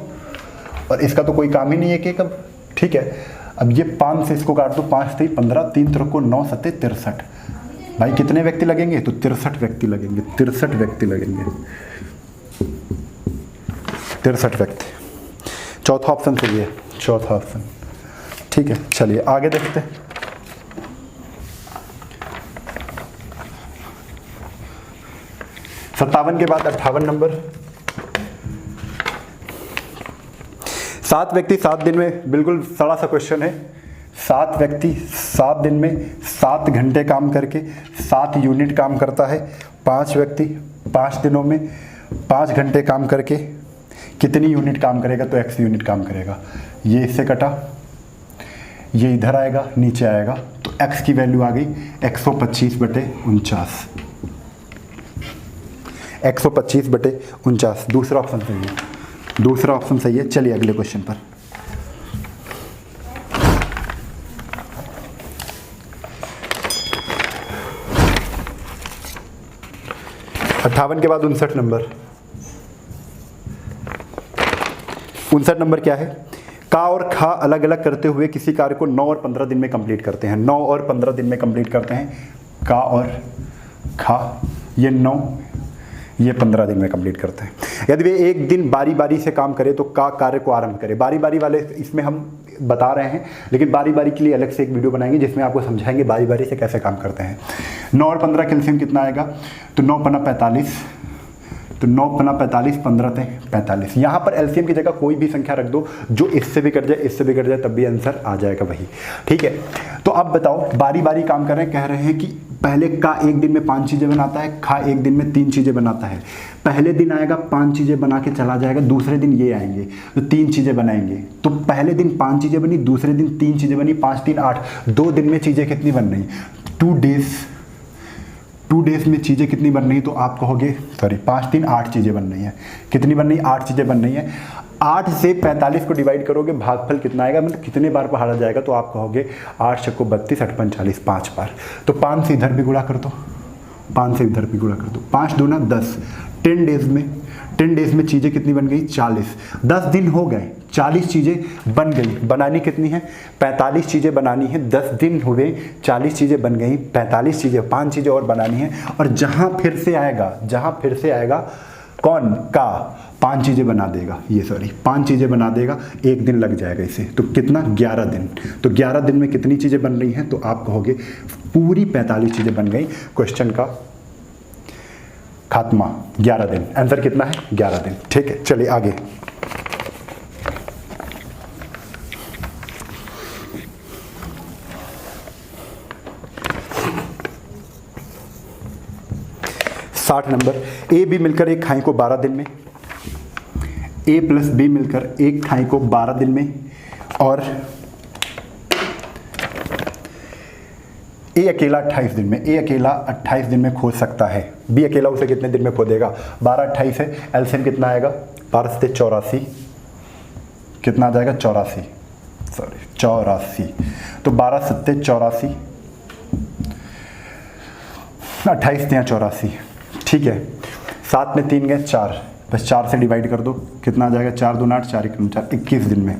और इसका तो कोई काम ही नहीं है कि कब, ठीक है। अब ये 5 से इसको काट दो, 5 से 15, 3 त्रिक को 9 7 63, भाई कितने व्यक्ति लगेंगे, तो 63 व्यक्ति लगेंगे, 63 व्यक्ति लगेंगे, 63 व्यक्ति। चौथा ऑप्शन सही है, चौथा ऑप्शन, ठीक है। चलिए आगे देखते हैं। सत्तावन के बाद 58 नंबर। 7 व्यक्ति 7 दिन में, बिल्कुल सड़ा सा क्वेश्चन है। 7 व्यक्ति 7 दिन में 7 घंटे काम करके 7 यूनिट काम करता है। 5 व्यक्ति 5 दिनों में 5 घंटे काम करके कितनी यूनिट काम करेगा, तो x यूनिट काम करेगा। ये इससे कटा, ये इधर आएगा, नीचे आएगा, तो x की वैल्यू आ गई 125/49, 125/49। दूसरा ऑप्शन सही है, दूसरा ऑप्शन सही है। चलिए अगले क्वेश्चन पर। अट्ठावन के बाद 59 नंबर। 59 नंबर क्या है, का और खा अलग अलग करते हुए किसी कार्य को 9 और 15 दिन में कंप्लीट करते हैं, 9 और 15 दिन में कंप्लीट करते हैं। का और खा, ये 9, ये 15 दिन में कंप्लीट करते हैं। यदि वे एक दिन बारी बारी से काम करें तो का कार्य को आरंभ करें। बारी बारी वाले इसमें हम बता रहे हैं, लेकिन बारी बारी के लिए अलग से एक वीडियो बनाएंगे जिसमें आपको समझाएंगे बारी बारी से कैसे काम करते हैं। 9 और 15 कैल्शियम कितना आएगा, तो 9 पन्ना 45, तो 9 पन्ना 45, 15 थे 45। यहाँ पर एलसीएम की जगह कोई भी संख्या रख दो, जो इससे भी कट जाए, इससे भी कट जाए, तब भी आंसर आ जाएगा वही, ठीक है। तो अब बताओ, बारी बारी काम कर रहे हैं, कह रहे हैं कि पहले का एक दिन में 5 चीज़ें बनाता है, खा एक दिन में 3 चीज़ें बनाता है। पहले दिन आएगा 5 चीज़ें बना के चला जाएगा, दूसरे दिन ये आएंगे तो 3 चीज़ें बनाएंगे। तो पहले दिन 5 चीज़ें बनी, दूसरे दिन 3 चीज़ें बनी, 5 3 8, 2 दिन में चीज़ें कितनी बन रही, 2 डेज में चीज़ें कितनी बन रही, तो आप कहोगे, सॉरी 5 3 8 चीज़ें बन रही हैं। कितनी बन रही, 8 चीज़ें बन रही हैं। 8 से 45 को डिवाइड करोगे, भागफल कितना आएगा, मतलब कितने बार पहाड़ा जाएगा, तो आप कहोगे 8 छक्को 32, 8 पंच 40, 5 बार। तो 5 से इधर भी गुणा कर दो, 5 से इधर भी गुणा कर दो, 5 दूना 10। 10 डेज में चीज़ें कितनी बन गई, 40। 10 दिन हो गए, 40 चीज़ें बन गई। बनानी कितनी है, 45 चीज़ें बनानी है। 10 दिन हुए, 40 चीज़ें बन गई, 45 चीज़ें, 5 चीज़ें और बनानी है। और जहाँ फिर से आएगा कौन, का 5 चीज़ें बना देगा, ये सॉरी 5 चीज़ें बना देगा, 1 दिन लग जाएगा इसे। तो कितना, 11 दिन। तो 11 दिन में कितनी चीज़ें बन रही हैं, तो आप कहोगे पूरी 45 चीज़ें बन गई। क्वेश्चन का खात्मा 11 दिन। आंसर कितना है, 11 दिन, ठीक है। चलिए आगे। साठ नंबर। ए बी मिलकर एक खाई को 12 दिन में, ए प्लस बी मिलकर एक खाई को 12 दिन में, और ए अकेला 28 दिन में, ए अकेला 28 दिन में खोद सकता है। बी अकेला उसे कितने दिन में खोदेगा, 12 28 है, एलसीएम कितना आएगा, 12 से 84, कितना आ जाएगा, 84, सॉरी 84। तो 12 सत्ते 84, 28 से 84, ठीक है। 7 में 3 गए 4, बस 4 से डिवाइड कर दो, कितना आ जाएगा, 4 दूना 8, 4 1 4, 21 दिन में।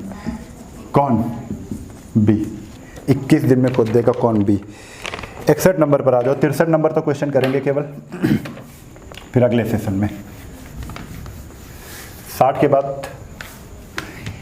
कौन, बी, 21 दिन में खोद देगा कौन, बी। 61 नंबर पर आ जाओ। 63 नंबर तो क्वेश्चन करेंगे केवल, फिर अगले सेशन में। 60 के बाद